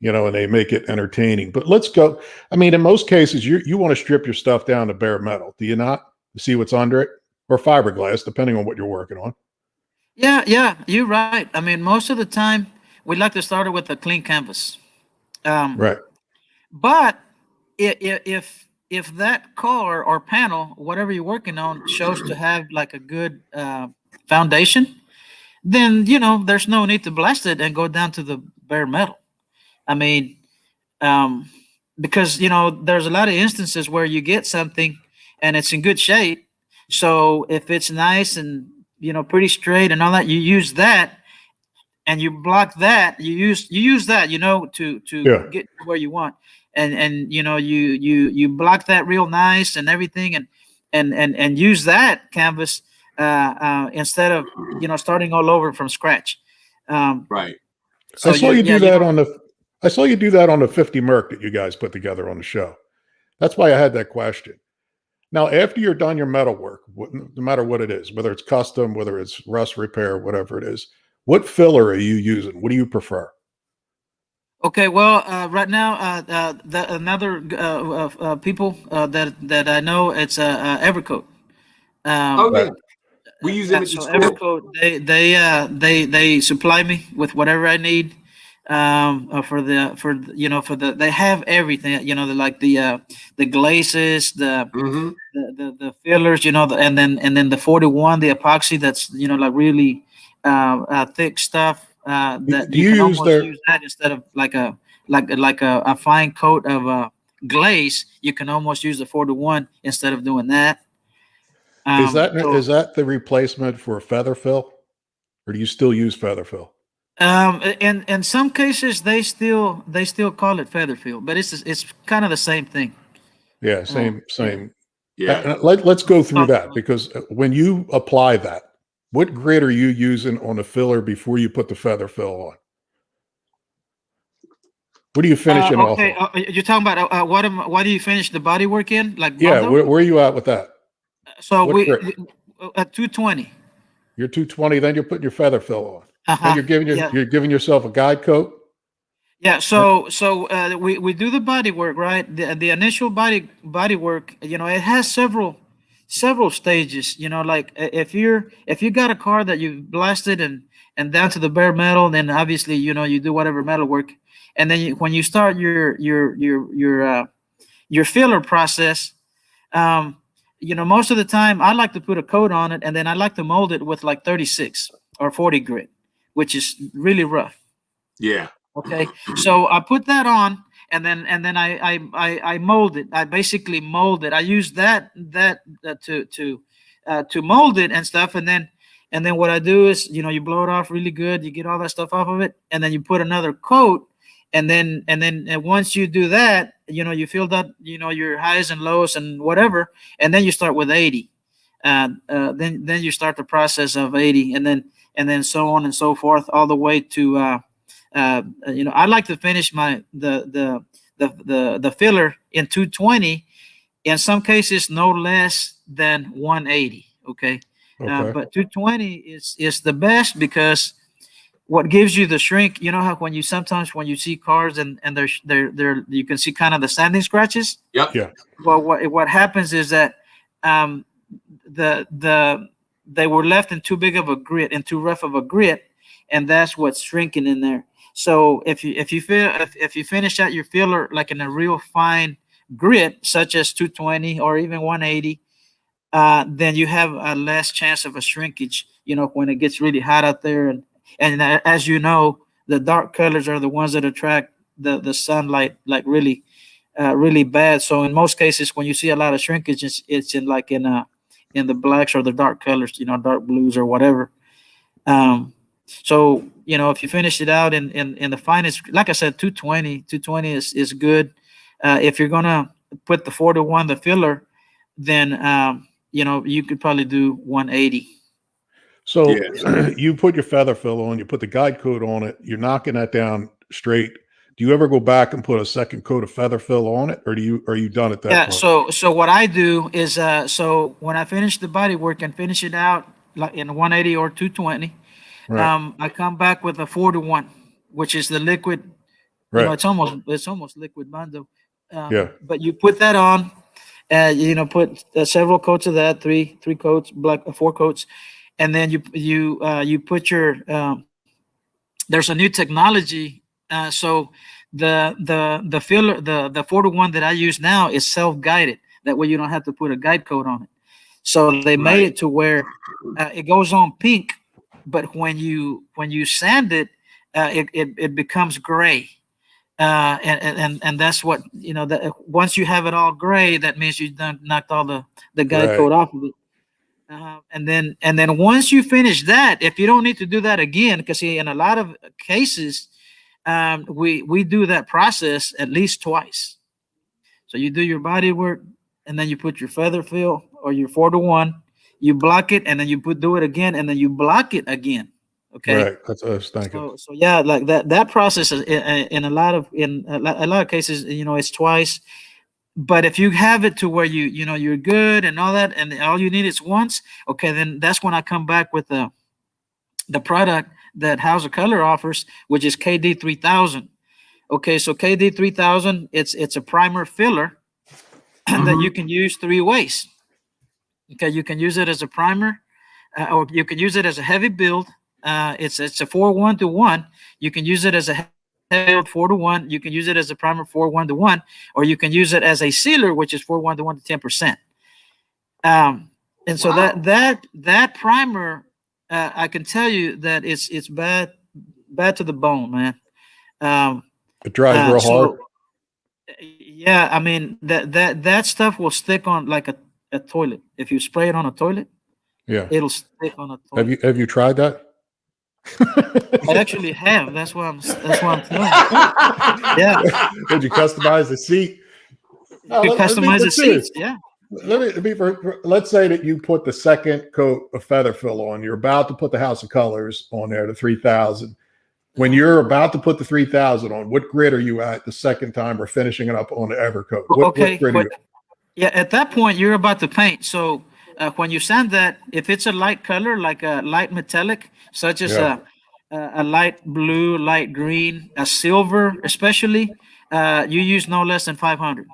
and they make it entertaining. But let's go. I mean, in most cases, you want to strip your stuff down to bare metal, do you not? See what's under it, or fiberglass, depending on what you're working on. Yeah, you're right. I mean, most of the time we like to start it with a clean canvas. Right. But if that car or panel, whatever you're working on, shows to have like a good foundation, then there's no need to blast it and go down to the bare metal. I mean, because there's a lot of instances where you get something and it's in good shape. So if it's nice and pretty straight and all that, you use that and you block that. You use that to Yeah. get to where you want, and you block that real nice and everything, and use that canvas instead of starting all over from scratch. Right. So I saw you do yeah, that on the. I saw you do that on the 50 Merc that you guys put together on the show. That's why I had that question. Now, after you're done your metal work, no matter what it is, whether it's custom, whether it's rust repair, whatever it is, what filler are you using? What do you prefer? Okay, well, right now, another people that I know, it's Evercoat. Oh yeah. We use them at the So school. Evercoat, they supply me with whatever I need. They have everything. Like the glazes, Mm-hmm. the fillers, and then the 41, the epoxy that's like really thick stuff that Do you you can use almost their- use that instead of like a fine coat of glaze. You can almost use the 41 instead of doing that. Is that So, is that the replacement for feather fill, or do you still use feather fill? in some cases they still call it feather fill, but it's kind of the same thing. Yeah, same. Yeah. Let's go through that, because when you apply that, what grit are you using on the filler before you put the feather fill on? What are you finishing off? Okay, on? you're talking about what do you finish the body work in? Like Yeah, Mondo? where are you at with that? So what we grit? at 220. You're 220, then you're putting your feather fill on. And Yeah. you're giving yourself a guide coat. Yeah, so we do the body work, right? The initial body work, it has several stages. Like if you got a car that you blasted and down to the bare metal, then obviously you do whatever metal work, and then when you start your filler process, most of the time I like to put a coat on it, and then I like to mold it with like 36 or 40 grit, which is really rough. Yeah. Okay, so I put that on, and then I mold it. I basically mold it. I use that to mold it and stuff, and then what I do is you blow it off really good. You get all that stuff off of it, and then you put another coat, and then once you do that, you feel that your highs and lows and whatever, and then you start with 80. Then you start the process of 80, and then so on and so forth, all the way to I like to finish the filler in 220, In some cases, no less than 180. Okay. But 220 is the best because what gives you the shrink, you know how when you see cars and they're you can see kind of the sanding scratches. Yep. Yeah. Well, what happens is that they were left in too big of a grit and too rough of a grit, and that's what's shrinking in there. So if you finish out your filler like in a real fine grit, such as 220 or even 180, then you have a less chance of a shrinkage. You know, when it gets really hot out there, and as you know, the dark colors are the ones that attract the sunlight like really bad. So in most cases, when you see a lot of shrinkage, it's in the blacks or the dark colors, you know, dark blues or whatever. So you know, if you finish it out in the finest, like I said, 220 is good. If you're gonna put the 4-to-1, the filler, then you know, you could probably do 180. So you put your feather fill on, you put the guide coat on it, you're knocking that down straight. Do you ever go back and put a second coat of feather fill on it, or are you done at that point? So what I do is so when I finish the body work and finish it out like in 180 or 220, right. I come back with a 4-to-1, which is the liquid. Right. You know, it's almost liquid bando. But you put that on, you know, put several coats of that, three coats, 4 coats, and then you put your. There's a new technology, so the filler, the 4-to-1 that I use now is self-guided. That way you don't have to put a guide coat on it. So they made it to where it goes on pink, but when you sand it, it becomes gray. And that's what, you know, that once you have it all gray, that means you done knocked all the guide coat off of it. And then once you finish that, if you don't need to do that again, because in a lot of cases, we do that process at least twice. So you do your body work, and then you put your feather fill or your 4-to-1, you block it, and then you do it again, and then you block it again. Okay. Right. That's what I was thinking. So yeah, like that process is in a lot of cases, you know, it's twice. But if you have it to where you know you're good and all that, and all you need is once, okay, then that's when I come back with the product that House of Color offers, which is KD 3000. Okay, so KD 3000, it's a primer filler that you can use 3 ways. Okay, you can use it as a primer, or you can use it as a heavy build. It's a 4-1-to-1. You can use it as a heavy build 4-to-1. You can use it as a primer 4-1-to-1, or you can use it as a sealer, which is 4-1-to-1 to 10%. And so that primer, I can tell you that it's bad to the bone, man. It dries real hard. Yeah, I mean that stuff will stick on like a toilet. If you spray it on a toilet, it'll stick on a toilet. Have you tried that? I actually have. That's why I'm telling you. Yeah. Did you customize the seat? You customize the seats. Yeah. Let's say that you put the second coat of feather fill on. You're about to put the House of Colors on there, the 3000. When you're about to put the 3000 on, what grit are you at the second time we're finishing it up on the Evercoat? What grit are you at? Yeah, at that point you're about to paint. So when you sand that, if it's a light color, like a light metallic, such as a light blue, light green, a silver, especially, you use no less than 500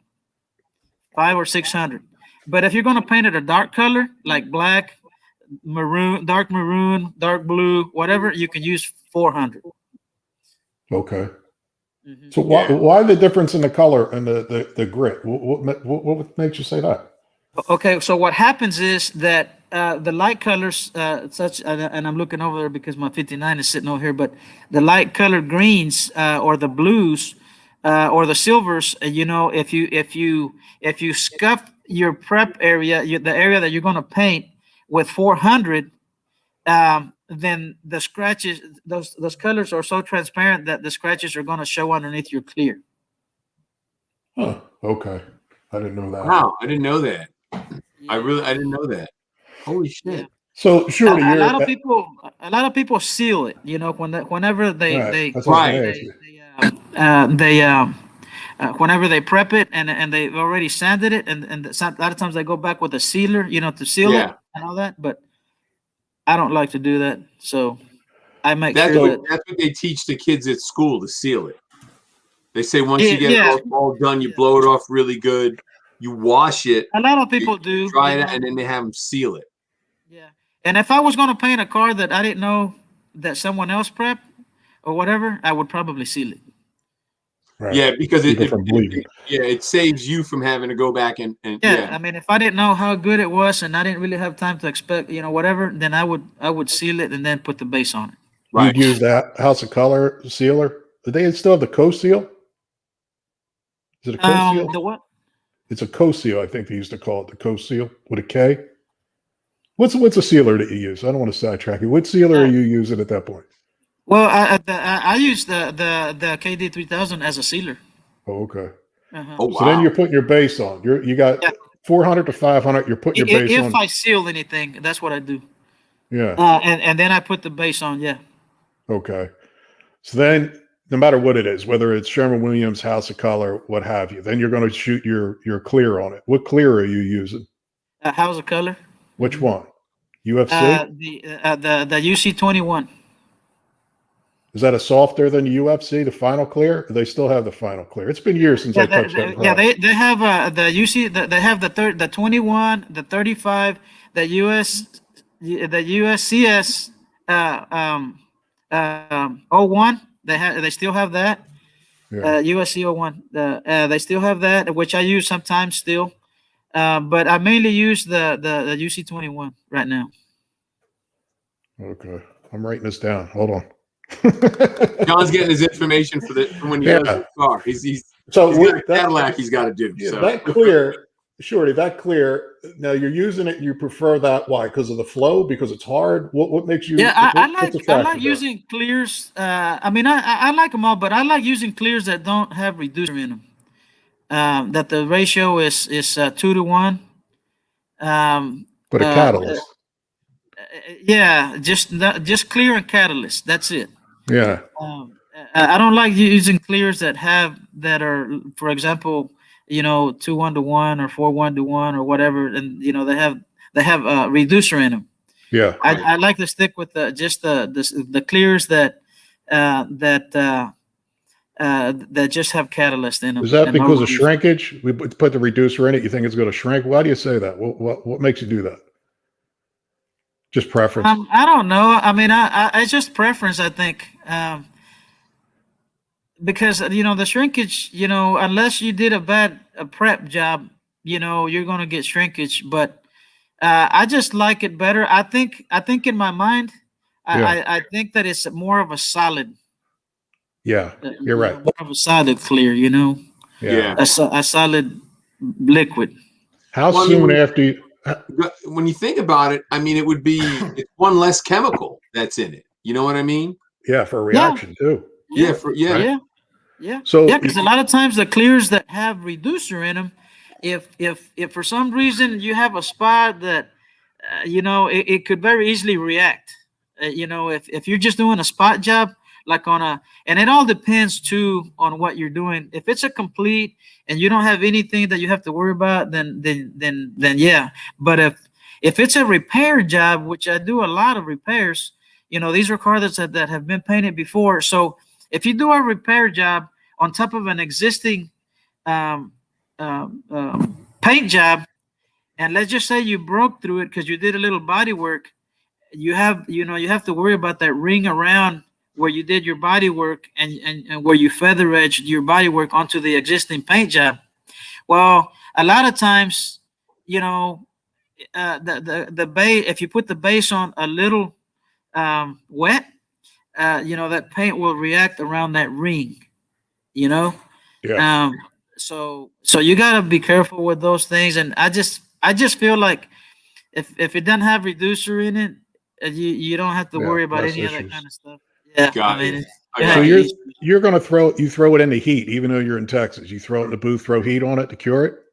or 600. But if you're going to paint it a dark color, like black, maroon, dark blue, whatever, you can use 400. Okay. Mm-hmm. So why the difference in the color and the grit? What makes you say that? Okay, so what happens is that the light colors, and I'm looking over there because my 59 is sitting over here, but the light colored greens or the blues or the silvers, you know, if you scuff your prep area, the area that you're going to paint with 400, then the scratches, those colors are so transparent that the scratches are going to show underneath your clear. Huh. Okay. I didn't know that. Wow, I didn't know that. I didn't know that. Holy shit. Yeah. So Shorty, a lot of people seal it, you know, whenever they whenever they prep it and they've already sanded it, and a lot of times they go back with a sealer, to seal it and all that. But I don't like to do that, so I make That's sure what they teach the kids at school, to seal it. They say once you get yeah. it all done, you blow it off really good, you wash it. A lot of people do. Dry it, and then they have them seal it. Yeah, and if I was going to paint a car that I didn't know that someone else prepped or whatever, I would probably seal it. Right. Yeah, because it saves you from having to go back and yeah. I mean, if I didn't know how good it was and I didn't really have time to expect, whatever, then I would seal it and then put the base on it. Right. You'd use that House of Color sealer. Do they still have the co-seal? Is it a co-seal? The what? It's a co-seal, I think they used to call it, the co-seal with a K. What's a sealer that you use? I don't want to sidetrack you. What sealer are you using at that point? Well, I use the KD 3000 as a sealer. Oh, okay. Oh, wow. So then you're putting your base on. You got 400 to 500. You're putting your base on. If I seal anything, that's what I do. Yeah. And then I put the base on. Yeah. Okay. So then, no matter what it is, whether it's Sherwin-Williams, House of Color, what have you, then you're going to shoot your clear on it. What clear are you using? House of Color. Which one? UFC? The UC21. Is that a softer than UFC, the final clear? Or they still have the final clear? It's been years since I touched that. Yeah, they have the UC. They have the 21, the 35, the USCS 01. They still have that. Yeah. USC 01. They still have that, which I use sometimes still. But I mainly use the UC 21 right now. Okay, I'm writing this down. Hold on. John's getting his information for when he does the car. He's got a Cadillac he's got to do. Yeah, so. that clear, Shorty, that clear. Now you're using it. You prefer that? Why? Because of the flow? Because it's hard? What makes you? Yeah, I like using clears. I mean, I like them all, but I like using clears that don't have reducer in them. That the ratio is 2 to 1. But a catalyst. Yeah, just clear and catalyst. That's it. Yeah. I don't like using clears that are, for example, 2:1 or 4:1 or whatever, and they have a reducer in them. Yeah. I like to stick with the clears that just have catalyst in them. Is that because of shrinkage? We put the reducer in it. You think it's going to shrink? Why do you say that? What makes you do that? Just preference. I don't know. I mean, it's just preference, I think. Because the shrinkage, unless you did a prep job, you're going to get shrinkage. But I just like it better. I think in my mind, I think that it's more of a solid. Yeah, you're right. More of a solid clear, Yeah. a solid liquid. How soon after you? When you think about it, I mean, it's one less chemical that's in it. You know what I mean? Yeah, for a reaction too. Yeah. So because a lot of times the clears that have reducer in them, if for some reason you have a spot that it could very easily react. If you're just doing a spot job, and it all depends too on what you're doing. If it's a complete and you don't have anything that you have to worry about, then yeah. But if it's a repair job, which I do a lot of repairs, these are cars that have been painted before. So if you do a repair job on top of an existing paint job, and let's just say you broke through it because you did a little body work, you have to worry about that ring around where you did your body work and where you feather edged your body work onto the existing paint job. Well, a lot of times, the base, if you put the base on a little wet, that paint will react around that ring, Yeah. So you gotta be careful with those things. And I just feel like if it doesn't have reducer in it, you don't have to worry about any of that kind of stuff. Yeah, So you're going to throw it in the heat, even though you're in Texas. You throw it in the booth, throw heat on it to cure it.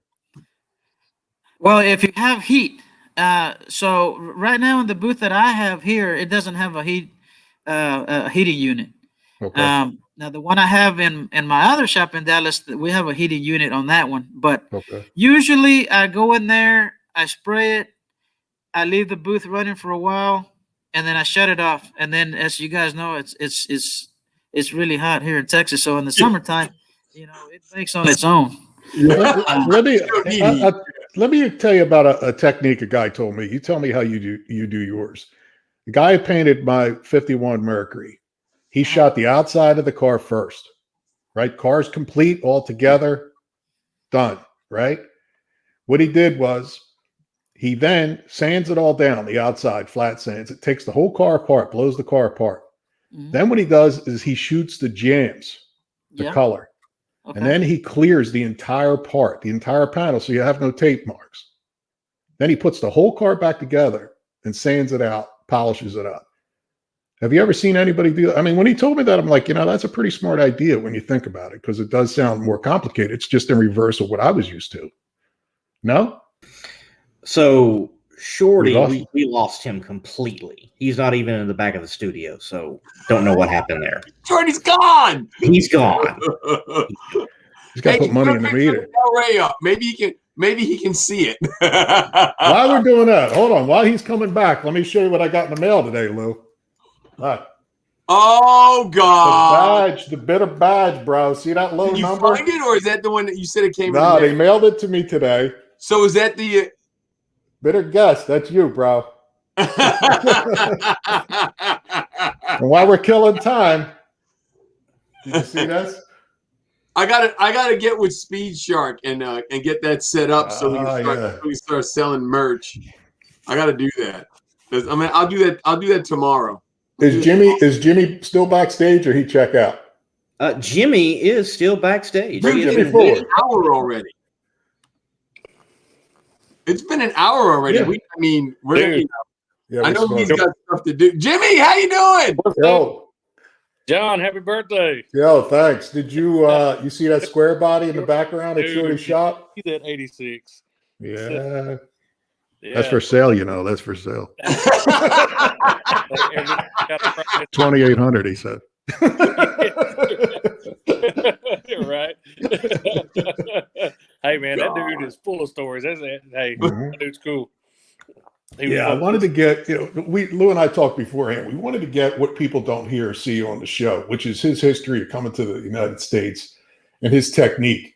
Well, if you have heat, so right now in the booth that I have here, it doesn't have a heating unit. Okay. Now the one I have in my other shop in Dallas, we have a heating unit on that one. But usually I go in there, I spray it, I leave the booth running for a while, and then I shut it off. And then, as you guys know, it's really hot here in Texas. So in the summertime, it bakes on its own. Let me tell you about a technique a guy told me. You tell me how you do yours. The guy painted my 51 Mercury. He shot the outside of the car first, right? Car's complete, all together, done, right? What he did was he then sands it all down, the outside, flat sands. It takes the whole car apart, blows the car apart. Then what he does is he shoots the jams, the color. Okay. And then he clears the entire part, the entire panel, so you have no tape marks. Then he puts the whole car back together and sands it out, polishes it up. Have you ever seen anybody do that? I mean, when he told me that, I'm like, that's a pretty smart idea when you think about it, because it does sound more complicated. It's just in reverse of what I was used to. No? So Shorty, we lost him completely. He's not even in the back of the studio, so don't know what happened there. Shorty's gone. He's gone. He's got to put money in the meter. Ray up. Maybe he can see it. While we're doing that, hold on. While he's coming back, let me show you what I got in the mail today, Lou. Look. Oh God! The bitter badge, bro. See that low number? Did you find it, or is that the one that you said it came? No, they mailed it to me today. So is that the bitter guest? That's you, bro. And while we're killing time, did you see this? I gotta get with Speed Shark and get that set up so we start selling merch. I gotta do that. I mean, I'll do that tomorrow. Is Jimmy still backstage, or he check out? Jimmy is still backstage. Bring Jimmy forward. It's been an hour already. It's been an hour already. Yeah. I know he's got stuff to do. Jimmy, how you doing? Yo, John, happy birthday. Yo, thanks. Did you you see that square body in the background at Shorty's shop? See that 86. Yeah. That's for sale, That's for sale. 2,800, he said. Right. Hey, man, that dude is full of stories. That's it. Hey, that dude's cool. I wanted to get, Lou and I talked beforehand. We wanted to get what people don't hear or see on the show, which is his history of coming to the United States and his technique.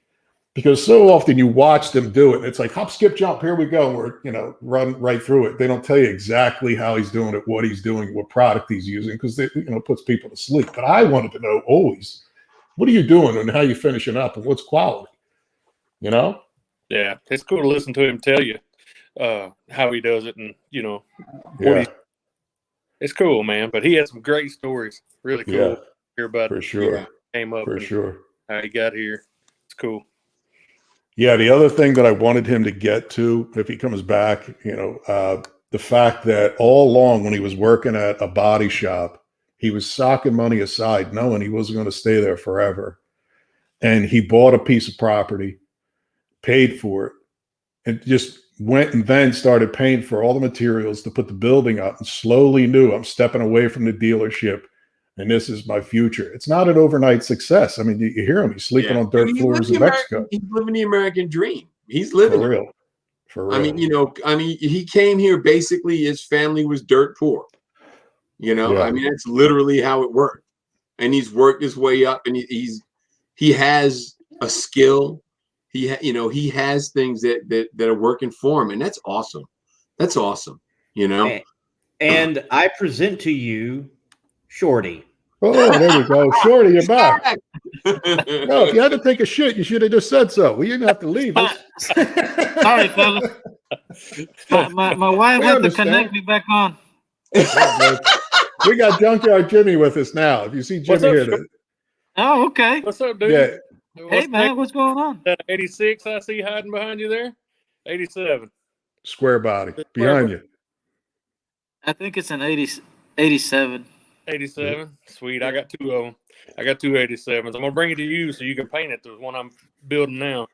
Because so often you watch them do it, and it's like hop, skip, jump. Here we go. We're run right through it. They don't tell you exactly how he's doing it, what he's doing, what product he's using, because it puts people to sleep. But I wanted to know always, what are you doing and how you finishing up and what's quality? Yeah, it's cool to listen to him tell you how he does it, and it's cool, man. But he has some great stories. Really cool to hear about. For sure, came up for sure. How he got here. It's cool. Yeah, the other thing that I wanted him to get to, if he comes back, the fact that all along when he was working at a body shop, he was socking money aside, knowing he wasn't going to stay there forever. And he bought a piece of property, paid for it, and just went and then started paying for all the materials to put the building up, and slowly knew, I'm stepping away from the dealership, and this is my future. It's not an overnight success. I mean, you hear him. He's sleeping on dirt floors in Mexico. He's living the American dream. He's living for real. For real. I mean, he came here, basically his family was dirt poor. I mean, that's literally how it worked. And he's worked his way up, and he has a skill. He has things that are working for him, and that's awesome. That's awesome. And I present to you Shorty. Oh, there we go. Shorty, you're back. No, if you had to take a shit, you should have just said so. We didn't have to leave us. Sorry, fellas. My wife had to connect me back on. We got Junkyard Jimmy with us now. If you see Jimmy here. Oh, okay. What's up, dude? Yeah. Hey, man, what's going on? That 86 I see hiding behind you there? 87. Square body. Behind you. I think it's an 87. 87. Sweet. I got two of them. I got two 87s. I'm gonna bring it to you so you can paint it. There's one I'm building now.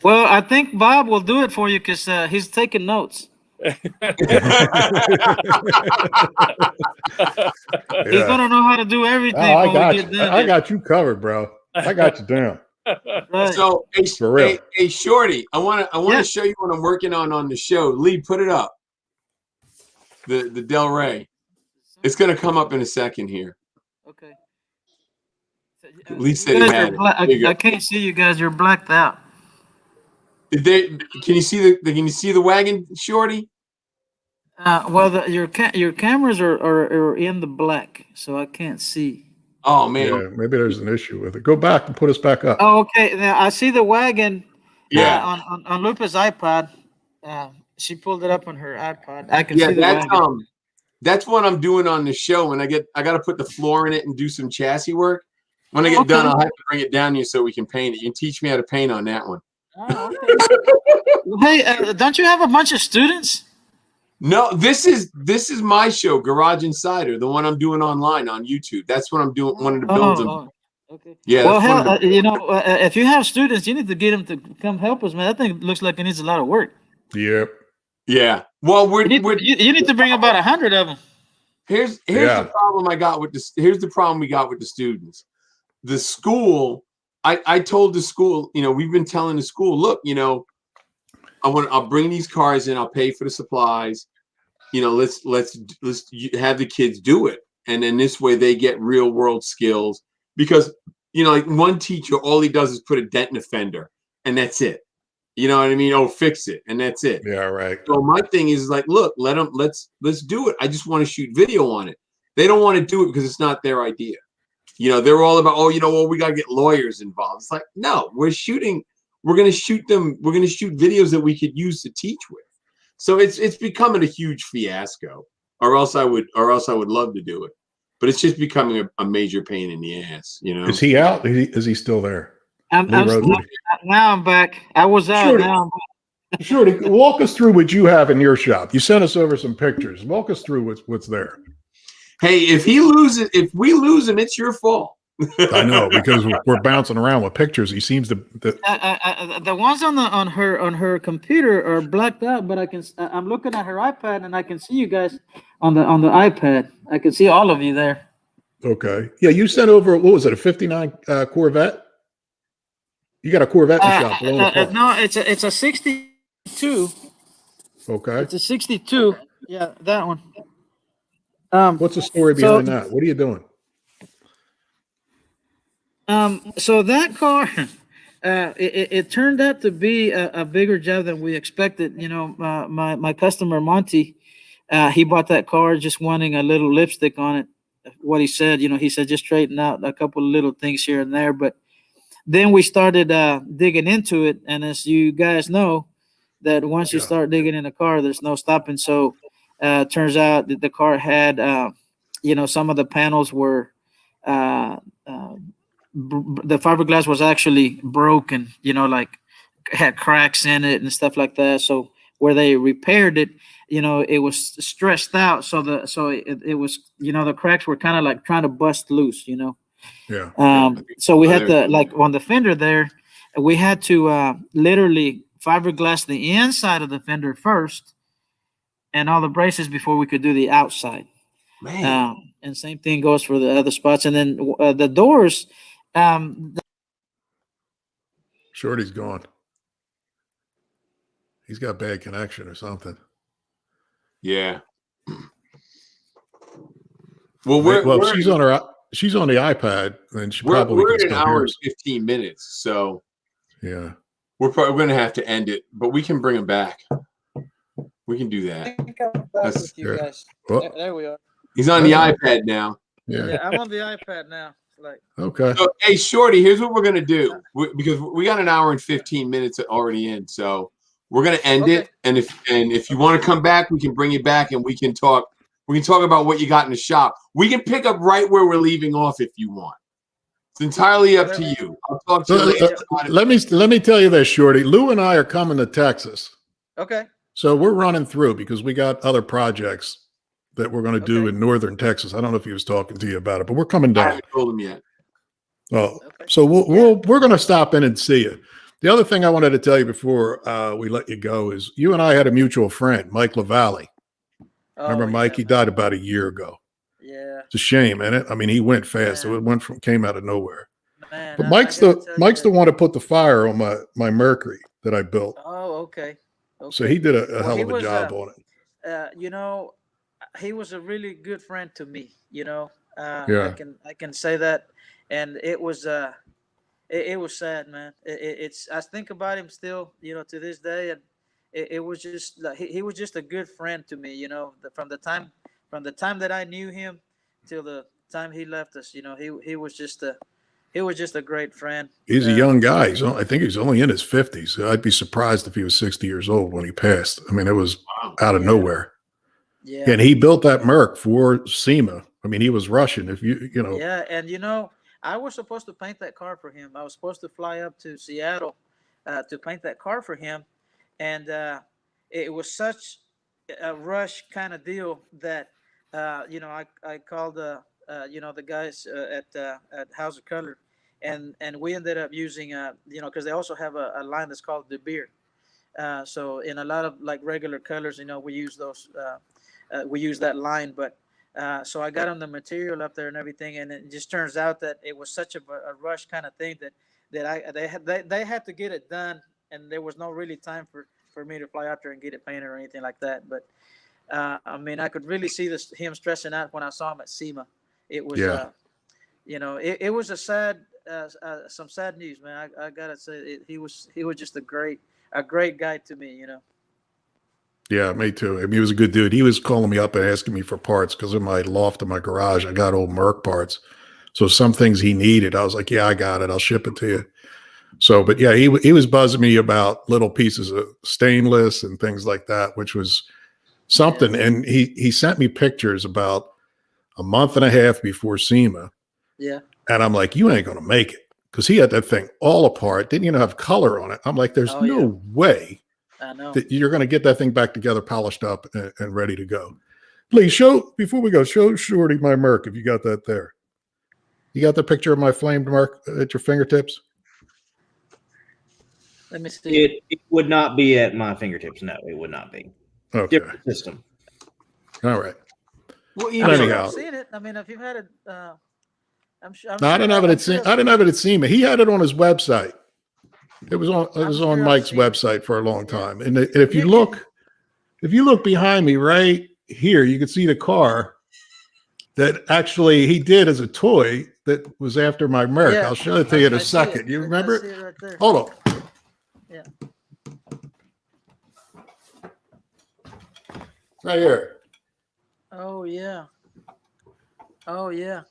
Well, I think Bob will do it for you because he's taking notes. He's gonna know how to do everything. Oh, when we get done. I got you covered, bro. I got you down. Right. So, For real. hey, Shorty, I want to show you what I'm working on the show. Lee, put it up. The Del Rey. It's gonna come up in a second here. Okay. Lee said he had it. I can't see you guys. You're blacked out. Can you see the wagon, Shorty? Well, your cameras are in the black, so I can't see. Oh man, yeah, maybe there's an issue with it. Go back and put us back up. Oh, okay. Now I see the wagon. Yeah. On Lupa's iPad. She pulled it up on her iPad. I can see the wagon. That's what I'm doing on the show. When I got to put the floor in it and do some chassis work. When I get done, I'll have to bring it down here so we can paint it. You can teach me how to paint on that one. Oh, okay. Hey, don't you have a bunch of students? No, this is my show, Garage Insider, the one I'm doing online on YouTube. That's what I'm doing. One of the builds. Okay. Yeah. Well, hell, if you have students, you need to get them to come help us, man. That thing looks like it needs a lot of work. Yep. Yeah. Well, you need to bring about 100 of them. Here's the problem I got with this. Here's the problem we got with the students. The school. I told the school, we've been telling the school, look, I'll bring these cars in, I'll pay for the supplies, let's have the kids do it. And then this way they get real world skills because, like one teacher, all he does is put a dent in a fender and that's it. You know what I mean? Oh, fix it. And that's it. Yeah. Right. So my thing is like, look, let's do it. I just want to shoot video on it. They don't want to do it because it's not their idea. They're all about, we got to get lawyers involved. It's like, no, we're going to shoot videos that we could use to teach with. So it's becoming a huge fiasco or else I would love to do it, but it's just becoming a major pain in the ass, Is he out? Is he still there? Now I'm back. I was out. Shorty, now I'm back. Shorty, walk us through what you have in your shop. You sent us over some pictures. Walk us through what's there. Hey, if we lose him, it's your fault. I know because we're bouncing around with pictures. He seems to. The ones on her computer are blacked out, but I'm looking at her iPad and I can see you guys on the iPad. I can see all of you there. Okay. Yeah, you sent over. What was it? A '59 Corvette. You got a Corvette in the shop. No, it's a 62. Okay. It's a 62. Yeah, that one. What's the story behind that? What are you doing? So that car, it turned out to be a bigger job than we expected. My customer Monty, he bought that car just wanting a little lipstick on it. What he said, he said just straighten out a couple of little things here and there. But then we started digging into it, and as you guys know, that once you start digging in a car, there's no stopping. So. Turns out that the car had, some of the panels were, the fiberglass was actually broken, like had cracks in it and stuff like that. So where they repaired it, it was stressed out. So it was, the cracks were kind of like trying to bust loose, Yeah. So we had to, like on the fender there, we had to literally fiberglass the inside of the fender first. And all the braces before we could do the outside. Man. And same thing goes for the other spots. And then the doors. Shorty's gone. He's got bad connection or something. Yeah. Well, she's on the iPad, and she probably we're can in an still hear hour us. and 15 minutes. So yeah, we're probably going to have to end it, but we can bring him back. We can do that. I think I'm back with you guys. Well, There we are. He's on the iPad now. Yeah, I'm on the iPad now. Okay. So, hey, Shorty, here's what we're going to do. Because we got an hour and 15 minutes already in. So we're going to end it. And if you want to come back, we can bring you back and we can talk. We can talk about what you got in the shop. We can pick up right where we're leaving off if you want. It's entirely up to you. I'll talk to you later. Let me tell you this, Shorty. Lou and I are coming to Texas. Okay. So we're running through because we got other projects that we're going to do in northern Texas. I don't know if he was talking to you about it, but we're coming down. I haven't told him yet. Oh, so we're going to stop in and see you. The other thing I wanted to tell you before we let you go is you and I had a mutual friend, Mike LaValle. Remember Mike? He died about a year ago. Yeah. It's a shame, isn't it? I mean, he went fast. Man. It came out of nowhere. Man, but Mike's the one to put the fire on my Mercury that I built. Oh, okay. So he did a hell of a job on it. You know, he was a really good friend to me. You know, Yeah. I can say that, and it was sad, man. I think about him still, you know, to this day, and it was just like he was just a good friend to me. You know, from the time that I knew him till the time he left us. You know, he was just a great friend. He's a young guy. I think he's only in his 50s. I'd be surprised if he was 60 years old when he passed. I mean, it was out of nowhere. Yeah. And he built that Merc for SEMA. I mean, he was Russian. You know. Yeah, and you know, I was supposed to paint that car for him. I was supposed to fly up to Seattle to paint that car for him, and it was such a rush kind of deal that you know, I called you know, the guys at House of Color, and we ended up using you know, because they also have a line that's called De Beer. So in a lot of like regular colors, you know, we use those. We use that line, but so I got them the material up there and everything, and it just turns out that it was such a rush kind of thing that they had to get it done, and there was no really time for me to fly out there and get it painted or anything like that. But I mean, I could really see him stressing out when I saw him at SEMA. It was, you know, it was a sad, some sad news, man. I gotta say, he was just a great guy to me, you know. Yeah, me too. I mean, he was a good dude. He was calling me up and asking me for parts because in my loft in my garage, I got old Merc parts. So some things he needed, I was like, yeah, I got it. I'll ship it to you. So, but yeah, he was buzzing me about little pieces of stainless and things like that, which was something. Yeah. And he sent me pictures about a month and a half before SEMA. Yeah. And I'm like, you ain't going to make it. Because he had that thing all apart, didn't even have color on it. I'm like, there's no way I know that you're going to get that thing back together, polished up, and ready to go. Please before we go, show Shorty my Merc if you got that there. You got the picture of my flamed Merc at your fingertips? Let me see. It would not be at my fingertips. No, it would not be. Okay. Different system. All right. Well, you know, I've seen it. I mean, if you've had it, I'm sure. No, I didn't have it at SEMA. I didn't have it at SEMA. He had it on his website. It was on Mike's website for a long time. And if you look behind me right here, you can see the car that actually he did as a toy that was after my Merc. Yeah. I'll show it to you in a second. You remember it? Right there. Hold on. Yeah. Right here. Oh yeah. Oh yeah.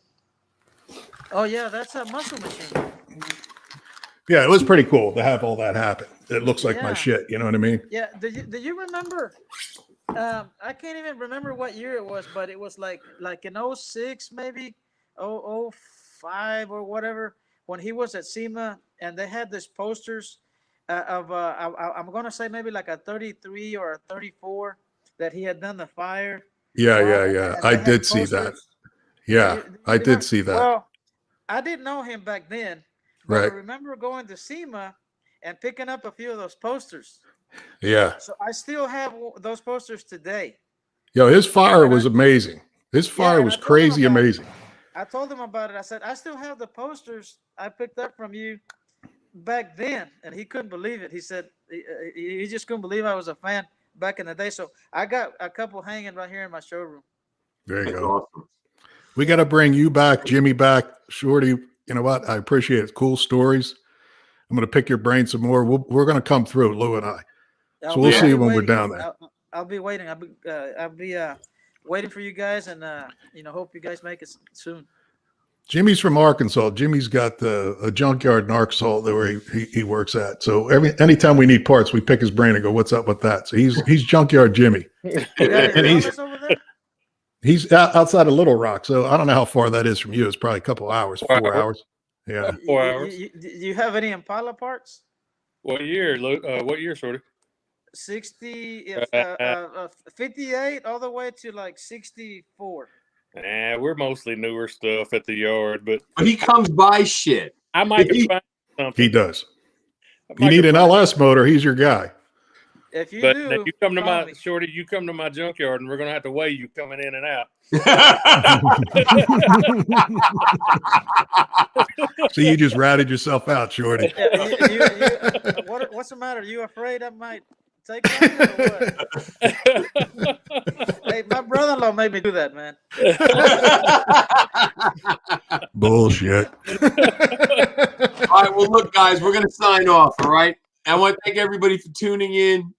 Oh yeah, that's a muscle machine. Yeah, it was pretty cool to have all that happen. It looks like my shit. You know what I mean? Yeah. Do you remember? I can't even remember what year it was, but it was like in 06, maybe 05 or whatever, when he was at SEMA, and they had these posters of I'm gonna say maybe like a 33 or a 34 that he had done the fire. Yeah. I did see that. Yeah, I did see that. Well, I didn't know him back then. Right. I remember going to SEMA and picking up a few of those posters. Yeah. So I still have those posters today. Yo, his fire was amazing. His fire was crazy amazing. I told him about it. I said, I still have the posters I picked up from you back then. And he couldn't believe it. He said he just couldn't believe I was a fan back in the day. So I got a couple hanging right here in my showroom. There you go. Awesome. We got to bring you back, Jimmy back, Shorty. You know what? I appreciate it. Cool stories. I'm going to pick your brain some more. We're going to come through, Lou and I. So we'll see you when we're down there. I'll be waiting. I'll be waiting for you guys, and hope you guys make it soon. Jimmy's from Arkansas. Jimmy's got a junkyard in Arkansas where he works at. So anytime we need parts, we pick his brain and go, "What's up with that?" So he's junkyard Jimmy, and he's outside of Little Rock. So I don't know how far that is from you. It's probably a couple hours, 4 hours. Yeah, 4 hours. Do you have any Impala parts? What year, Luke? What year, Shorty? 58 all the way to like 64. Nah, we're mostly newer stuff at the yard, but he comes by shit. I might find something. He does. If you need an LS motor, he's your guy. If you But do, now you come to call my me. Shorty, you come to my junkyard, and we're gonna have to weigh you coming in and out. So you just ratted yourself out, Shorty. What's the matter? Are you afraid I might take something or what? Hey, my brother-in-law made me do that, man. Bullshit. All right, well, look, guys, we're gonna sign off. All right, I want to thank everybody for tuning in.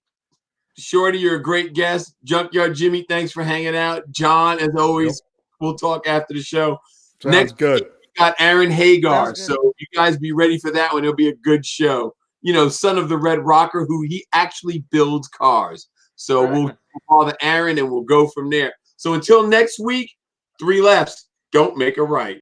Shorty, you're a great guest. Junkyard Jimmy, thanks for hanging out. John, as always, we'll talk after the show. Sounds Next good. week, we got Aaron Hagar, Sounds good. so you guys be ready for that one. It'll be a good show. You know, son of the Red Rocker, who he actually builds cars. So we'll call the Aaron, and we'll go from there. So until next week, 3 lefts don't make a right.